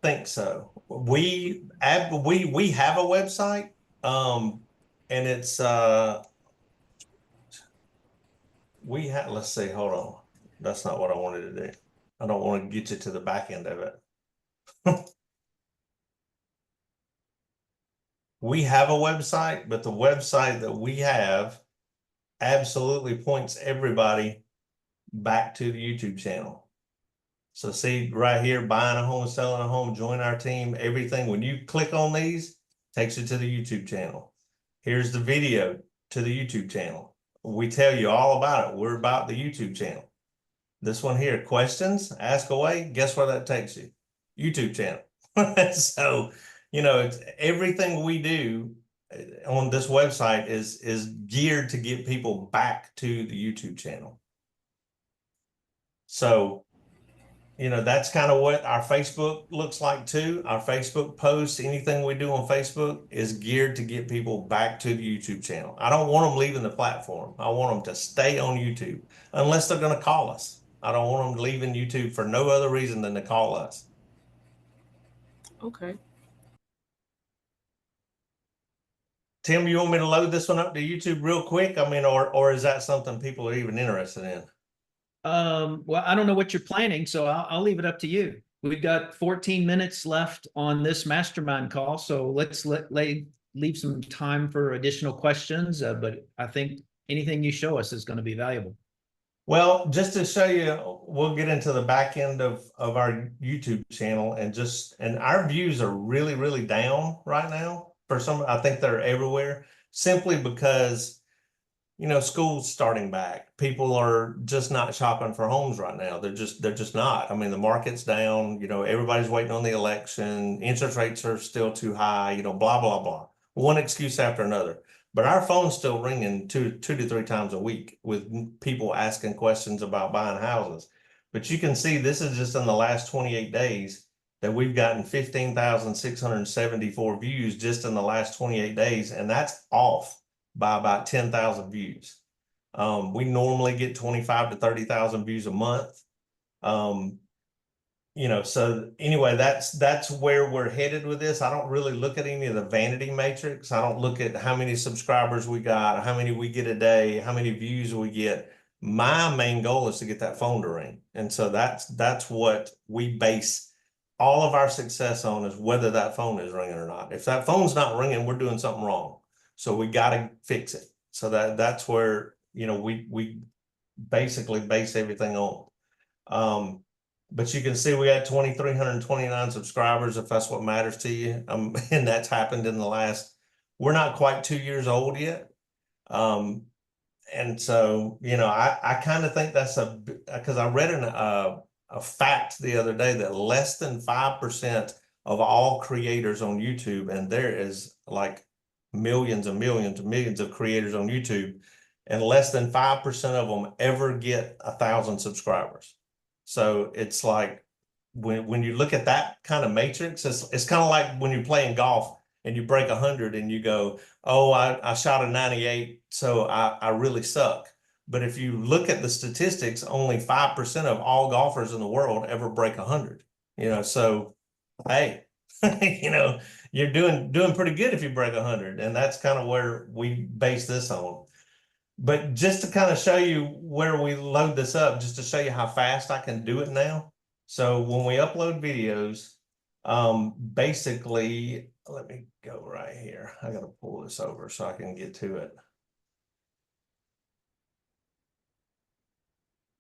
think so. We have a website, and it's let's see, hold on. That's not what I wanted to do. I don't want to get you to the back end of it. We have a website, but the website that we have absolutely points everybody back to the YouTube channel. So see right here, buying a home, selling a home, join our team, everything. When you click on these, takes you to the YouTube channel. Here's the video to the YouTube channel. We tell you all about it. We're about the YouTube channel. This one here, questions, ask away. Guess where that takes you? YouTube channel. So, it's everything we do on this website is geared to get people back to the YouTube channel. So, that's kind of what our Facebook looks like too. Our Facebook posts, anything we do on Facebook is geared to get people back to the YouTube channel. I don't want them leaving the platform. I want them to stay on YouTube unless they're going to call us. I don't want them leaving YouTube for no other reason than to call us. Okay. Tim, you want me to load this one up to YouTube real quick? I mean, or is that something people are even interested in? Well, I don't know what you're planning, so I'll leave it up to you. We've got 14 minutes left on this mastermind call, so let's leave some time for additional questions. But I think anything you show us is going to be valuable. Well, just to show you, we'll get into the back end of our YouTube channel and our views are really, really down right now. I think they're everywhere simply because, school's starting back. People are just not shopping for homes right now. They're just not. I mean, the market's down, everybody's waiting on the election. Interest rates are still too high, blah, blah, blah. One excuse after another. But our phone's still ringing two to three times a week with people asking questions about buying houses. But you can see this is just in the last 28 days that we've gotten 15,674 views just in the last 28 days. And that's off by about 10,000 views. We normally get 25 to 30,000 views a month. So anyway, that's where we're headed with this. I don't really look at any of the vanity metrics. I don't look at how many subscribers we got, how many we get a day, how many views we get. My main goal is to get that phone to ring. And so that's what we base all of our success on, is whether that phone is ringing or not. If that phone's not ringing, we're doing something wrong. So we got to fix it. So that's where, we basically base everything on. But you can see we had 2,329 subscribers, if that's what matters to you. And that's happened in the last, we're not quite 2 years old yet. And so, I kind of think that's because I read a fact the other day that less than 5% of all creators on YouTube, and there is like millions and millions and millions of creators on YouTube, and less than 5% of them ever get 1,000 subscribers. So it's like when you look at that kind of matrix, it's kind of like when you're playing golf and you break 100 and you go, oh, I shot a 98, so I really suck. But if you look at the statistics, only 5% of all golfers in the world ever break 100. So hey, you're doing pretty good if you break 100, and that's kind of where we base this on. But just to kind of show you where we load this up, just to show you how fast I can do it now. So when we upload videos, basically, let me go right here. I got to pull this over so I can get to it.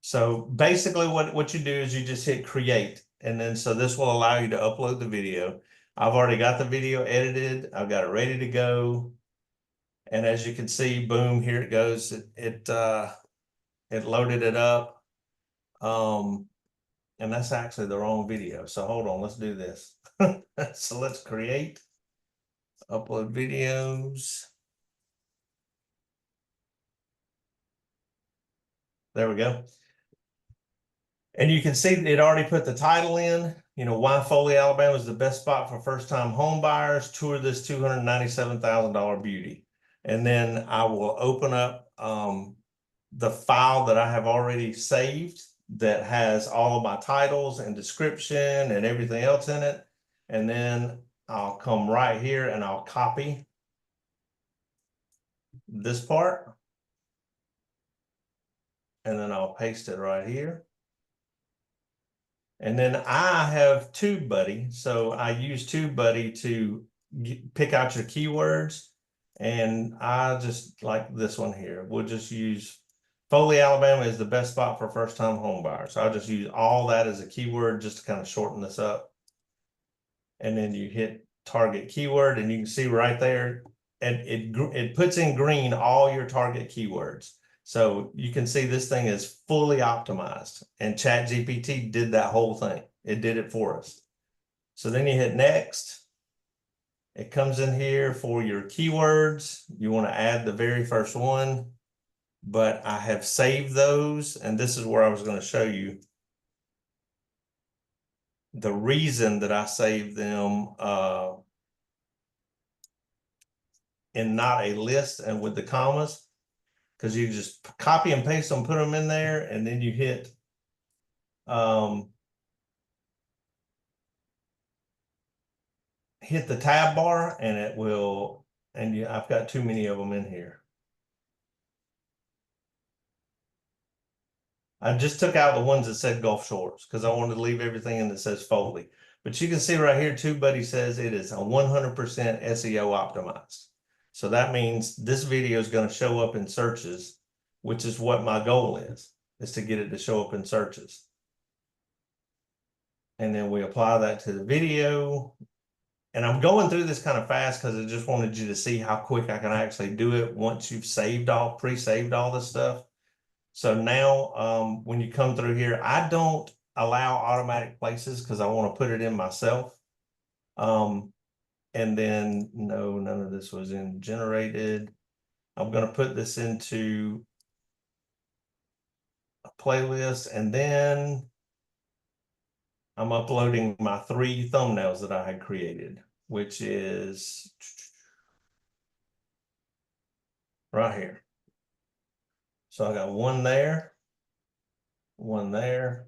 So basically what you do is you just hit create. And then so this will allow you to upload the video. I've already got the video edited. I've got it ready to go. And as you can see, boom, here it goes. It loaded it up. And that's actually the wrong video. So hold on, let's do this. So let's create, upload videos. There we go. And you can see it already put the title in, why Foley, Alabama is the best spot for first-time home buyers. Tour this $297,000 beauty. And then I will open up the file that I have already saved that has all of my titles and description and everything else in it. And then I'll come right here and I'll copy this part. And then I'll paste it right here. And then I have TubeBuddy. So I use TubeBuddy to pick out your keywords. And I just like this one here. We'll just use Foley, Alabama is the best spot for first-time home buyers. So I'll just use all that as a keyword just to kind of shorten this up. And then you hit target keyword, and you can see right there, and it puts in green all your target keywords. So you can see this thing is fully optimized, and Chat GPT did that whole thing. It did it for us. So then you hit next. It comes in here for your keywords. You want to add the very first one, but I have saved those. And this is where I was going to show you the reason that I saved them in not a list and with the commas, because you just copy and paste them, put them in there, and then you hit hit the tab bar, and it will, and I've got too many of them in here. I just took out the ones that said Gulf Shores because I wanted to leave everything in that says Foley. But you can see right here, TubeBuddy says it is a 100% SEO optimized. So that means this video is going to show up in searches, which is what my goal is to get it to show up in searches. And then we apply that to the video. And I'm going through this kind of fast because I just wanted you to see how quick I can actually do it once you've pre-saved all this stuff. So now when you come through here, I don't allow automatic places because I want to put it in myself. And then no, none of this was in generated. I'm going to put this into a playlist, and then I'm uploading my 3 thumbnails that I had created, which is right here. So I got one there, and one there.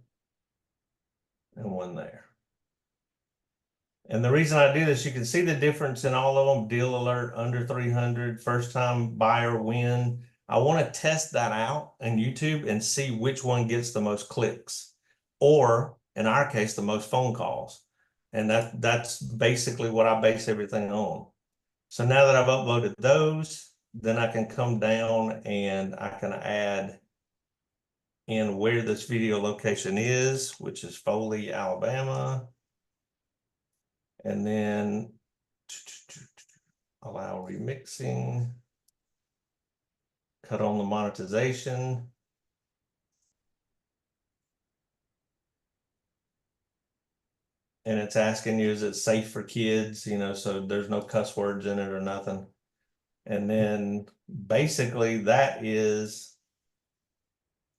And the reason I do this, you can see the difference in all of them. Deal alert, under 300, first time buyer win. I want to test that out in YouTube and see which one gets the most clicks, or in our case, the most phone calls. And that's basically what I base everything on. So now that I've uploaded those, then I can come down and I can add in where this video location is, which is Foley, Alabama. And then allow remixing, cut on the monetization. And it's asking you, is it safe for kids? You know, so there's no cuss words in it or nothing. And then basically that's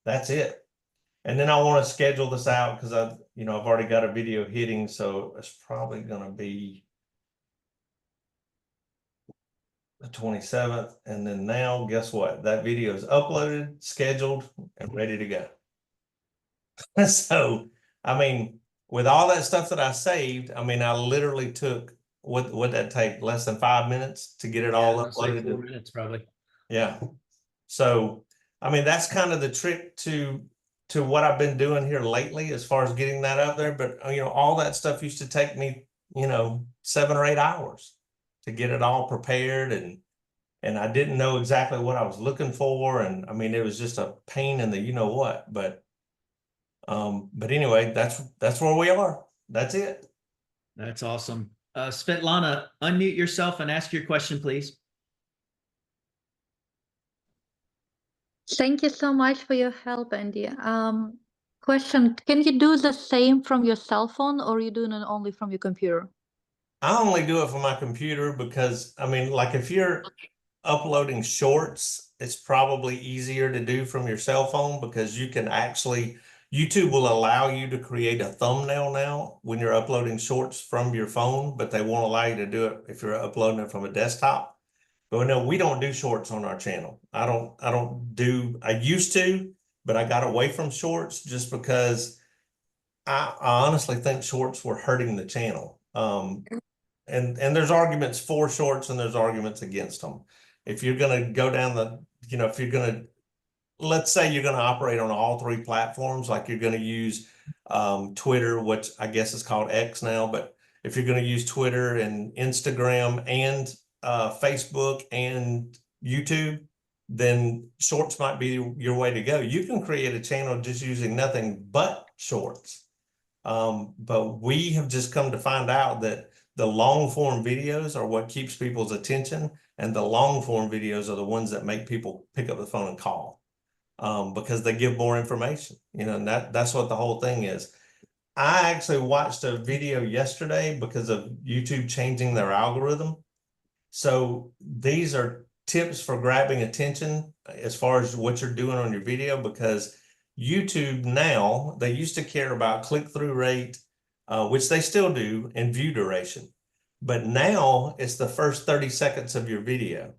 it. And then I want to schedule this out because I've already got a video hitting, so it's probably going to be the 27th. And then now, guess what? That video is uploaded, scheduled, and ready to go. So, I mean, with all that stuff that I saved, I mean, I literally took, what'd that take? Less than 5 minutes to get it all uploaded? 4 minutes probably. Yeah. So, I mean, that's kind of the trick to what I've been doing here lately as far as getting that up there. But, all that stuff used to take me, 7 or 8 hours to get it all prepared. And I didn't know exactly what I was looking for. And I mean, it was just a pain in the, what, but anyway, that's where we are. That's it. That's awesome. Svetlana, unmute yourself and ask your question, please. Thank you so much for your help, Andy. Question, can you do the same from your cell phone, or are you doing it only from your computer? I only do it from my computer because, I mean, like if you're uploading shorts, it's probably easier to do from your cell phone because you can actually, YouTube will allow you to create a thumbnail now when you're uploading shorts from your phone, but they won't allow you to do it if you're uploading it from a desktop. But no, we don't do shorts on our channel. I used to, but I got away from shorts just because I honestly think shorts were hurting the channel. And there's arguments for shorts and there's arguments against them. If you're going to go down if you're going to, let's say you're going to operate on all 3 platforms, like you're going to use Twitter, which I guess is called X now, but if you're going to use Twitter and Instagram and Facebook and YouTube, then shorts might be your way to go. You can create a channel just using nothing but shorts. But we have just come to find out that the long form videos are what keeps people's attention, and the long form videos are the ones that make people pick up the phone and call, because they give more information, and that's what the whole thing is. I actually watched a video yesterday because of YouTube changing their algorithm. So these are tips for grabbing attention as far as what you're doing on your video, because YouTube now, they used to care about click-through rate, which they still do, and view duration. But now it's the first 30 seconds of your video,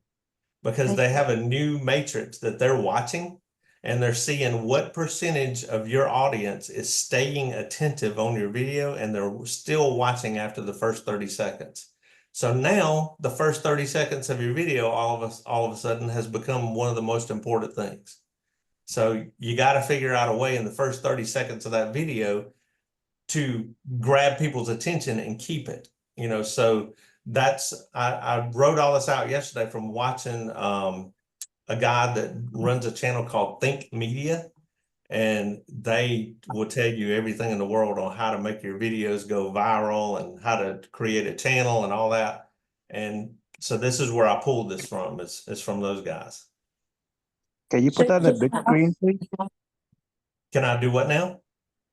because they have a new matrix that they're watching, and they're seeing what percentage of your audience is staying attentive on your video, and they're still watching after the first 30 seconds. So now the first 30 seconds of your video, all of a sudden has become one of the most important things. So you got to figure out a way in the first 30 seconds of that video to grab people's attention and keep it, so I wrote all this out yesterday from watching a guy that runs a channel called Think Media, and they will tell you everything in the world on how to make your videos go viral and how to create a channel and all that. And so this is where I pulled this from. It's from those guys. Can you put that on the big screen, please? Can I do what now?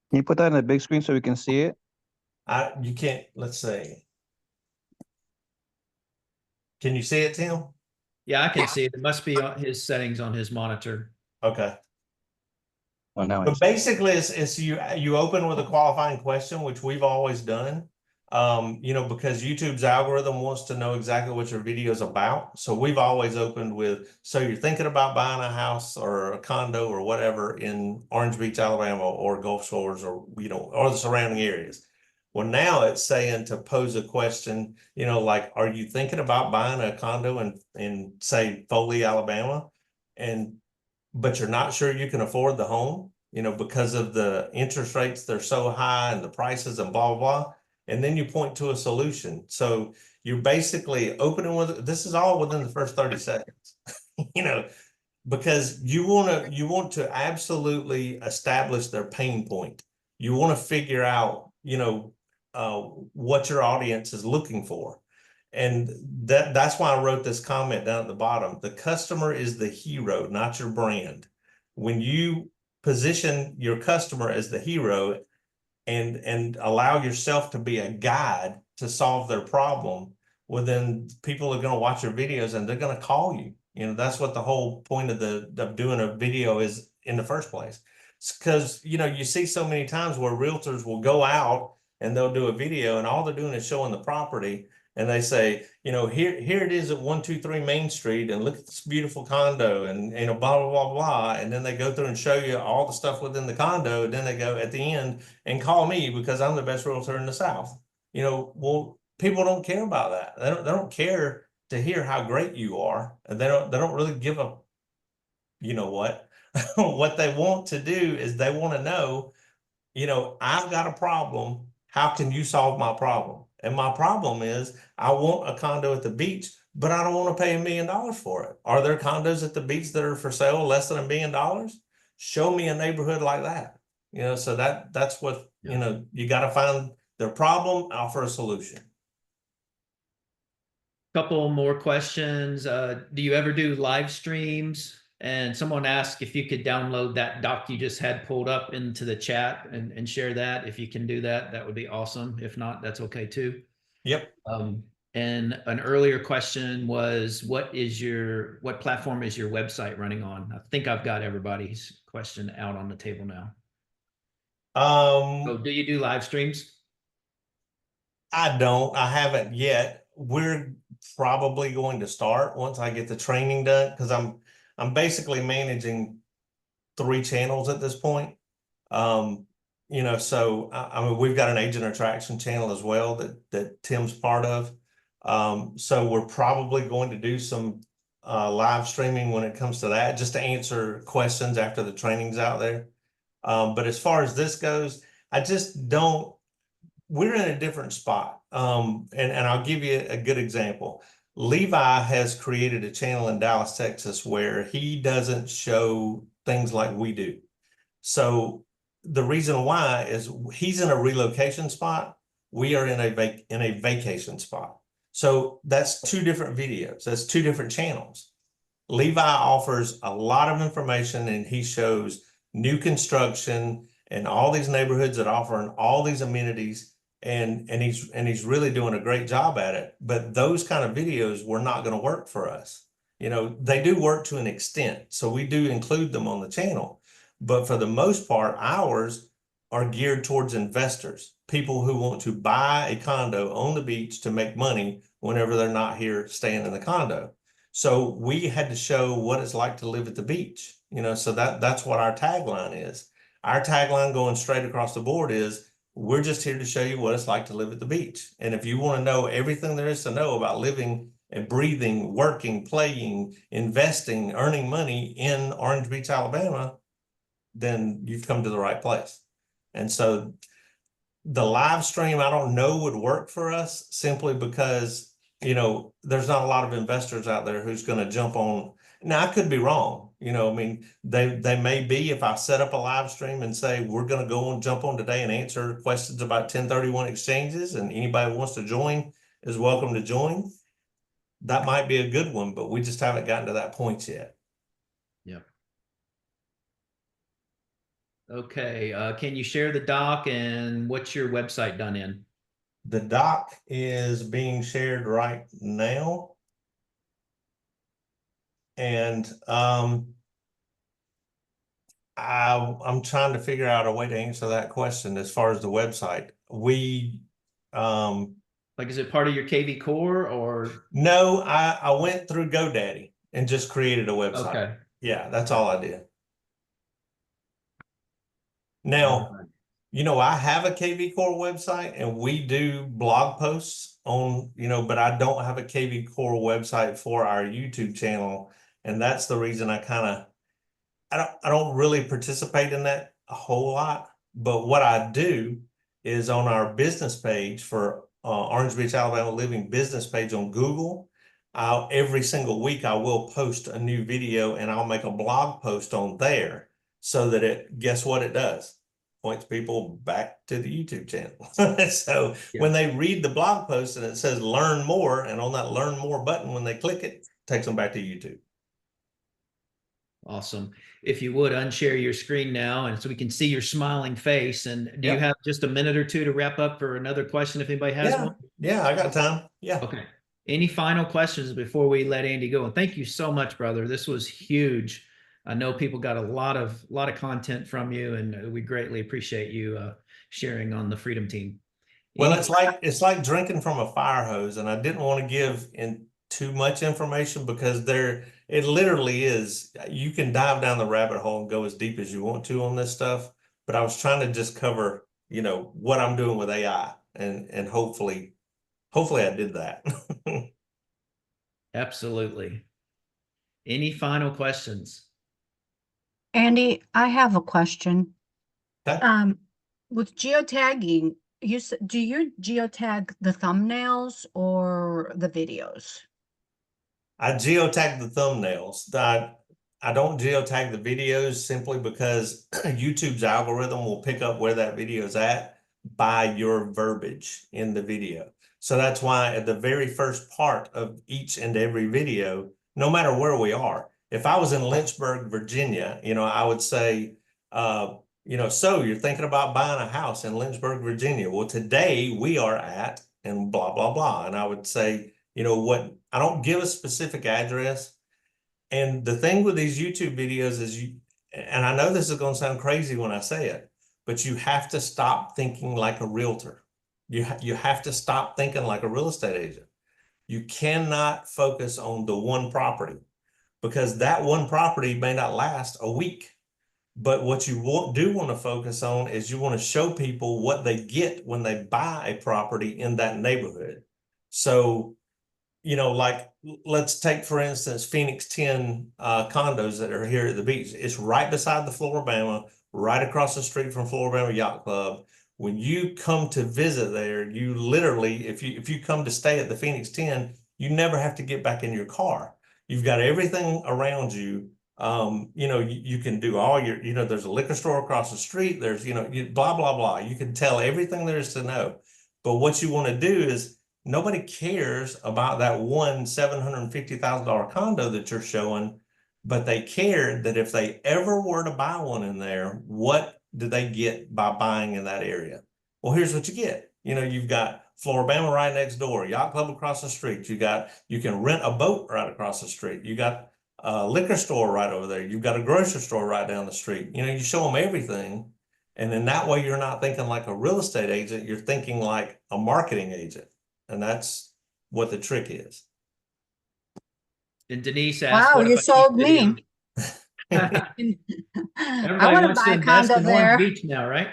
Can you put that on the big screen so we can see it? You can't, let's see. Can you see it, Tim? Yeah, I can see it. It must be on his settings on his monitor. Okay. Oh, now I But see. basically, it's you open with a qualifying question, which we've always done. You know, because YouTube's algorithm wants to know exactly what your video is about. So we've always opened with, so you're thinking about buying a house or a condo or whatever in Orange Beach, Alabama, or Gulf Shores, or, you know, or the surrounding areas. Well, now it's saying to pose a question, you know, like, are you thinking about buying a condo in say Foley, Alabama? But you're not sure you can afford the home, you know, because of the interest rates, they're so high and the prices and blah, blah, blah. And then you point to a solution. So you're basically opening with, this is all within the first 30 seconds, you know, because you want to absolutely establish their pain point. You want to figure out, you know, what your audience is looking for. And that's why I wrote this comment down at the bottom. The customer is the hero, not your brand. When you position your customer as the hero and allow yourself to be a guide to solve their problem, well, then people are going to watch your videos and they're going to call you. You know, that's what the whole point of doing a video is in the first place. Because, you know, you see so many times where realtors will go out and they'll do a video and all they're doing is showing the property. And they say, you know, here it is at 123 Main Street, and look at this beautiful condo, and, you know, blah, blah, blah, blah. And then they go through and show you all the stuff within the condo. And then they go at the end and call me because I'm the best realtor in the South. You know, well, people don't care about that. They don't care to hear how great you are. And they don't really give a, you know what, what they want to do is they want to know, you know, I've got a problem. How can you solve my problem? And my problem is I want a condo at the beach, but I don't want to pay $1 million for it. Are there condos at the beach that are for sale less than $1 million? Show me a neighborhood like that. You know, so that's what, you know, you got to find their problem, offer a solution. Couple more questions. Do you ever do live streams? And someone asked if you could download that doc you just had pulled up into the chat and share that. If you can do that, that would be awesome. If not, that's okay too. Yep. And an earlier question was, what platform is your website running on? I think I've got everybody's question out on the table now. So do you do live streams? I haven't yet. We're probably going to start once I get the training done, because I'm basically managing 3 channels at this point. You know, so I mean, we've got an agent attraction channel as well that Tim's part of. So we're probably going to do some live streaming when it comes to that, just to answer questions after the training's out there. But as far as this goes, I just don't, we're in a different spot. And I'll give you a good example. Levi has created a channel in Dallas, Texas, where he doesn't show things like we do. So the reason why is he's in a relocation spot. We are in a vacation spot. So that's 2 different videos. That's 2 different channels. Levi offers a lot of information, and he shows new construction and all these neighborhoods that offer all these amenities. And he's really doing a great job at it. But those kind of videos were not going to work for us. You know, they do work to an extent, so we do include them on the channel. But for the most part, ours are geared towards investors, people who want to buy a condo on the beach to make money whenever they're not here staying in the condo. So we had to show what it's like to live at the beach. You know, so that's what our tagline is. Our tagline going straight across the board is, we're just here to show you what it's like to live at the beach. And if you want to know everything there is to know about living and breathing, working, playing, investing, earning money in Orange Beach, Alabama, then you've come to the right place. And so the live stream, I don't know, would work for us simply because, you know, there's not a lot of investors out there who's going to jump on. Now, I could be wrong. You know, I mean, they may be, if I set up a live stream and say, we're going to go and jump on today and answer questions about 1031 exchanges, and anybody who wants to join is welcome to join. That might be a good one, but we just haven't gotten to that point yet. Yeah. Okay. Can you share the doc, and what's your website done in? The doc is being shared right now. And I'm trying to figure out a way to answer that question as far as the website. Like, is it part of your KV core or? No, I went through GoDaddy and just created a website. Okay. Yeah, that's all I did. Now, you know, I have a KV Core website and we do blog posts on, you know, but I don't have a KV Core website for our YouTube channel. And that's the reason I don't really participate in that a whole lot. But what I do is on our business page for Orange Beach, Alabama Living business page on Google, every single week I will post a new video and I'll make a blog post on there so that guess what it does? Points people back to the YouTube channel. So when they read the blog post and it says learn more, and on that learn more button, when they click it, takes them back to YouTube. Awesome. If you would unshare your screen now, and so we can see your smiling face. And do you have just a minute or two to wrap up for another question if anybody has one? Yeah, I got time. Yeah. Okay. Any final questions before we let Andy go? And thank you so much, brother. This was huge. I know people got a lot of content from you, and we greatly appreciate you sharing on the Freedom Team. Well, it's like drinking from a fire hose, and I didn't want to give in too much information because it literally is, you can dive down the rabbit hole and go as deep as you want to on this stuff. But I was trying to just cover, you know, what I'm doing with AI, and hopefully I did that. Absolutely. Any final questions? Andy, I have a question. Okay. With geotagging, do you geotag the thumbnails or the videos? I geotag the thumbnails. I don't geotag the videos simply because YouTube's algorithm will pick up where that video is at by your verbiage in the video. So that's why at the very first part of each and every video, no matter where we are, if I was in Lynchburg, Virginia, you know, I would say, you know, so you're thinking about buying a house in Lynchburg, Virginia. Well, today we are at, and blah, blah, blah. And I would say, you know what, I don't give a specific address. And the thing with these YouTube videos is and I know this is going to sound crazy when I say it, but you have to stop thinking like a realtor. You have to stop thinking like a real estate agent. You cannot focus on the one property because that one property may not last a week. But what you do want to focus on is you want to show people what they get when they buy a property in that neighborhood. So, you know, like let's take, for instance, Phoenix 10 condos that are here at the beach. It's right beside the Floribama, right across the street from Floribama Yacht Club. When you come to visit there, you literally, if you come to stay at the Phoenix 10, you never have to get back in your car. You've got everything around you. You know, you can do all your, you know, there's a liquor store across the street. There's, you know, blah, blah, blah. You can tell everything there is to know. But what you want to do is nobody cares about that one $750,000 condo that you're showing, but they care that if they ever were to buy one in there, what do they get by buying in that area? Well, here's what you get. You know, you've got Floribama right next door, Yacht Club across the street. You can rent a boat right across the street. You got a liquor store right over there. You've got a grocery store right down the street. You know, you show them everything. And then that way you're not thinking like a real estate agent, you're thinking like a marketing agent. And that's what the trick is. And Denise asked, Wow, what you if I sold keep me. Everybody I want to wants buy to a invest condo in Orange there. Beach now, right?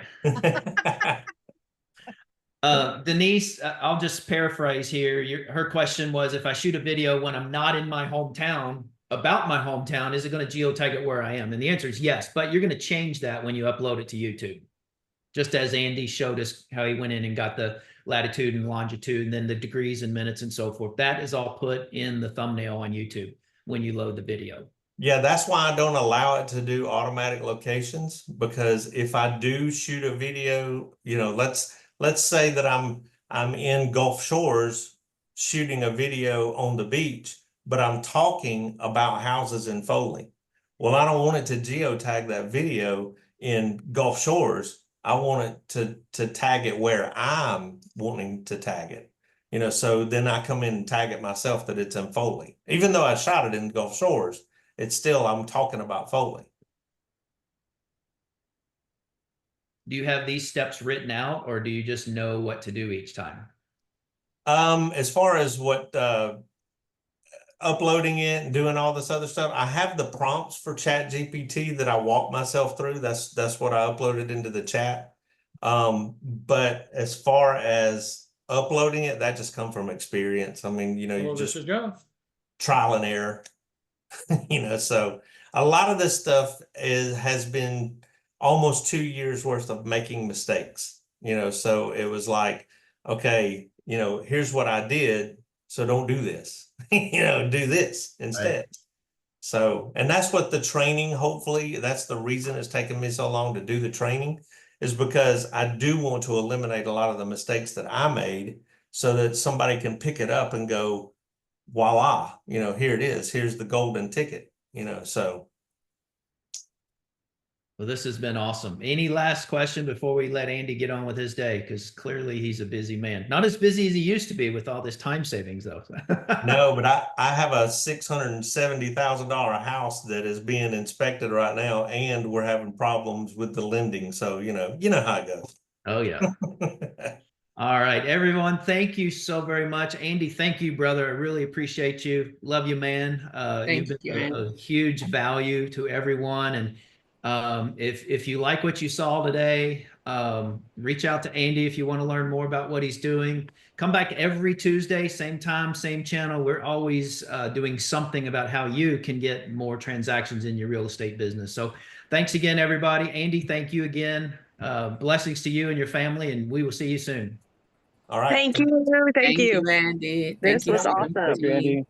Denise, I'll just paraphrase here. Her question was, if I shoot a video when I'm not in my hometown about my hometown, is it going to geotag it where I am? And the answer is yes, but you're going to change that when you upload it to YouTube. Just as Andy showed us how he went in and got the latitude and longitude and then the degrees and minutes and so forth. That is all put in the thumbnail on YouTube when you load the video. Yeah, that's why I don't allow it to do automatic locations, because if I do shoot a video, you know, let's say that I'm in Gulf Shores shooting a video on the beach, but I'm talking about houses in Foley. Well, I don't want it to geotag that video in Gulf Shores. I want it to tag it where I'm wanting to tag it. You know, so then I come in and tag it myself that it's in Foley. Even though I shot it in Gulf Shores, it's still, I'm talking about Foley. do you have these steps written out, or do you just know what to do each time? As far as what uploading it and doing all this other stuff, I have the prompts for Chat GPT that I walk myself through. That's what I uploaded into the chat. But as far as uploading it, that just come from experience. I mean, you know, you just trial and error. You know, so a lot of this stuff has been almost 2 years worth of making mistakes, you know, so it was like, okay, you know, here's what I did, so don't do this, you know, do this instead. Right. So, and that's what the training, hopefully, that's the reason it's taken me so long to do the training, is because I do want to eliminate a lot of the mistakes that I made so that somebody can pick it up and go, voila, you know, here it is. Here's the golden ticket, you know, so. Well, this has been awesome. Any last question before we let Andy get on with his day? Because clearly he's a busy man. Not as busy as he used to be with all this time savings, though. No, but I have a $670,000 house that is being inspected right now, and we're having problems with the lending. So, you know how it goes. Oh, yeah. All right, everyone. Thank you so very much. Andy, thank you, brother. I really appreciate you. Love you, man. You've been a huge value to everyone. And if you like what you saw today, reach out to Andy if you want to learn more about what he's doing. Come back every Tuesday, same time, same channel. We're always doing something about how you can get more transactions in your real estate business. So thanks again, everybody. Andy, thank you again. Blessings to you and your family, and we will see you soon. All right. Thank you. Thank you. Andy. This was awesome. Thank you, Andy.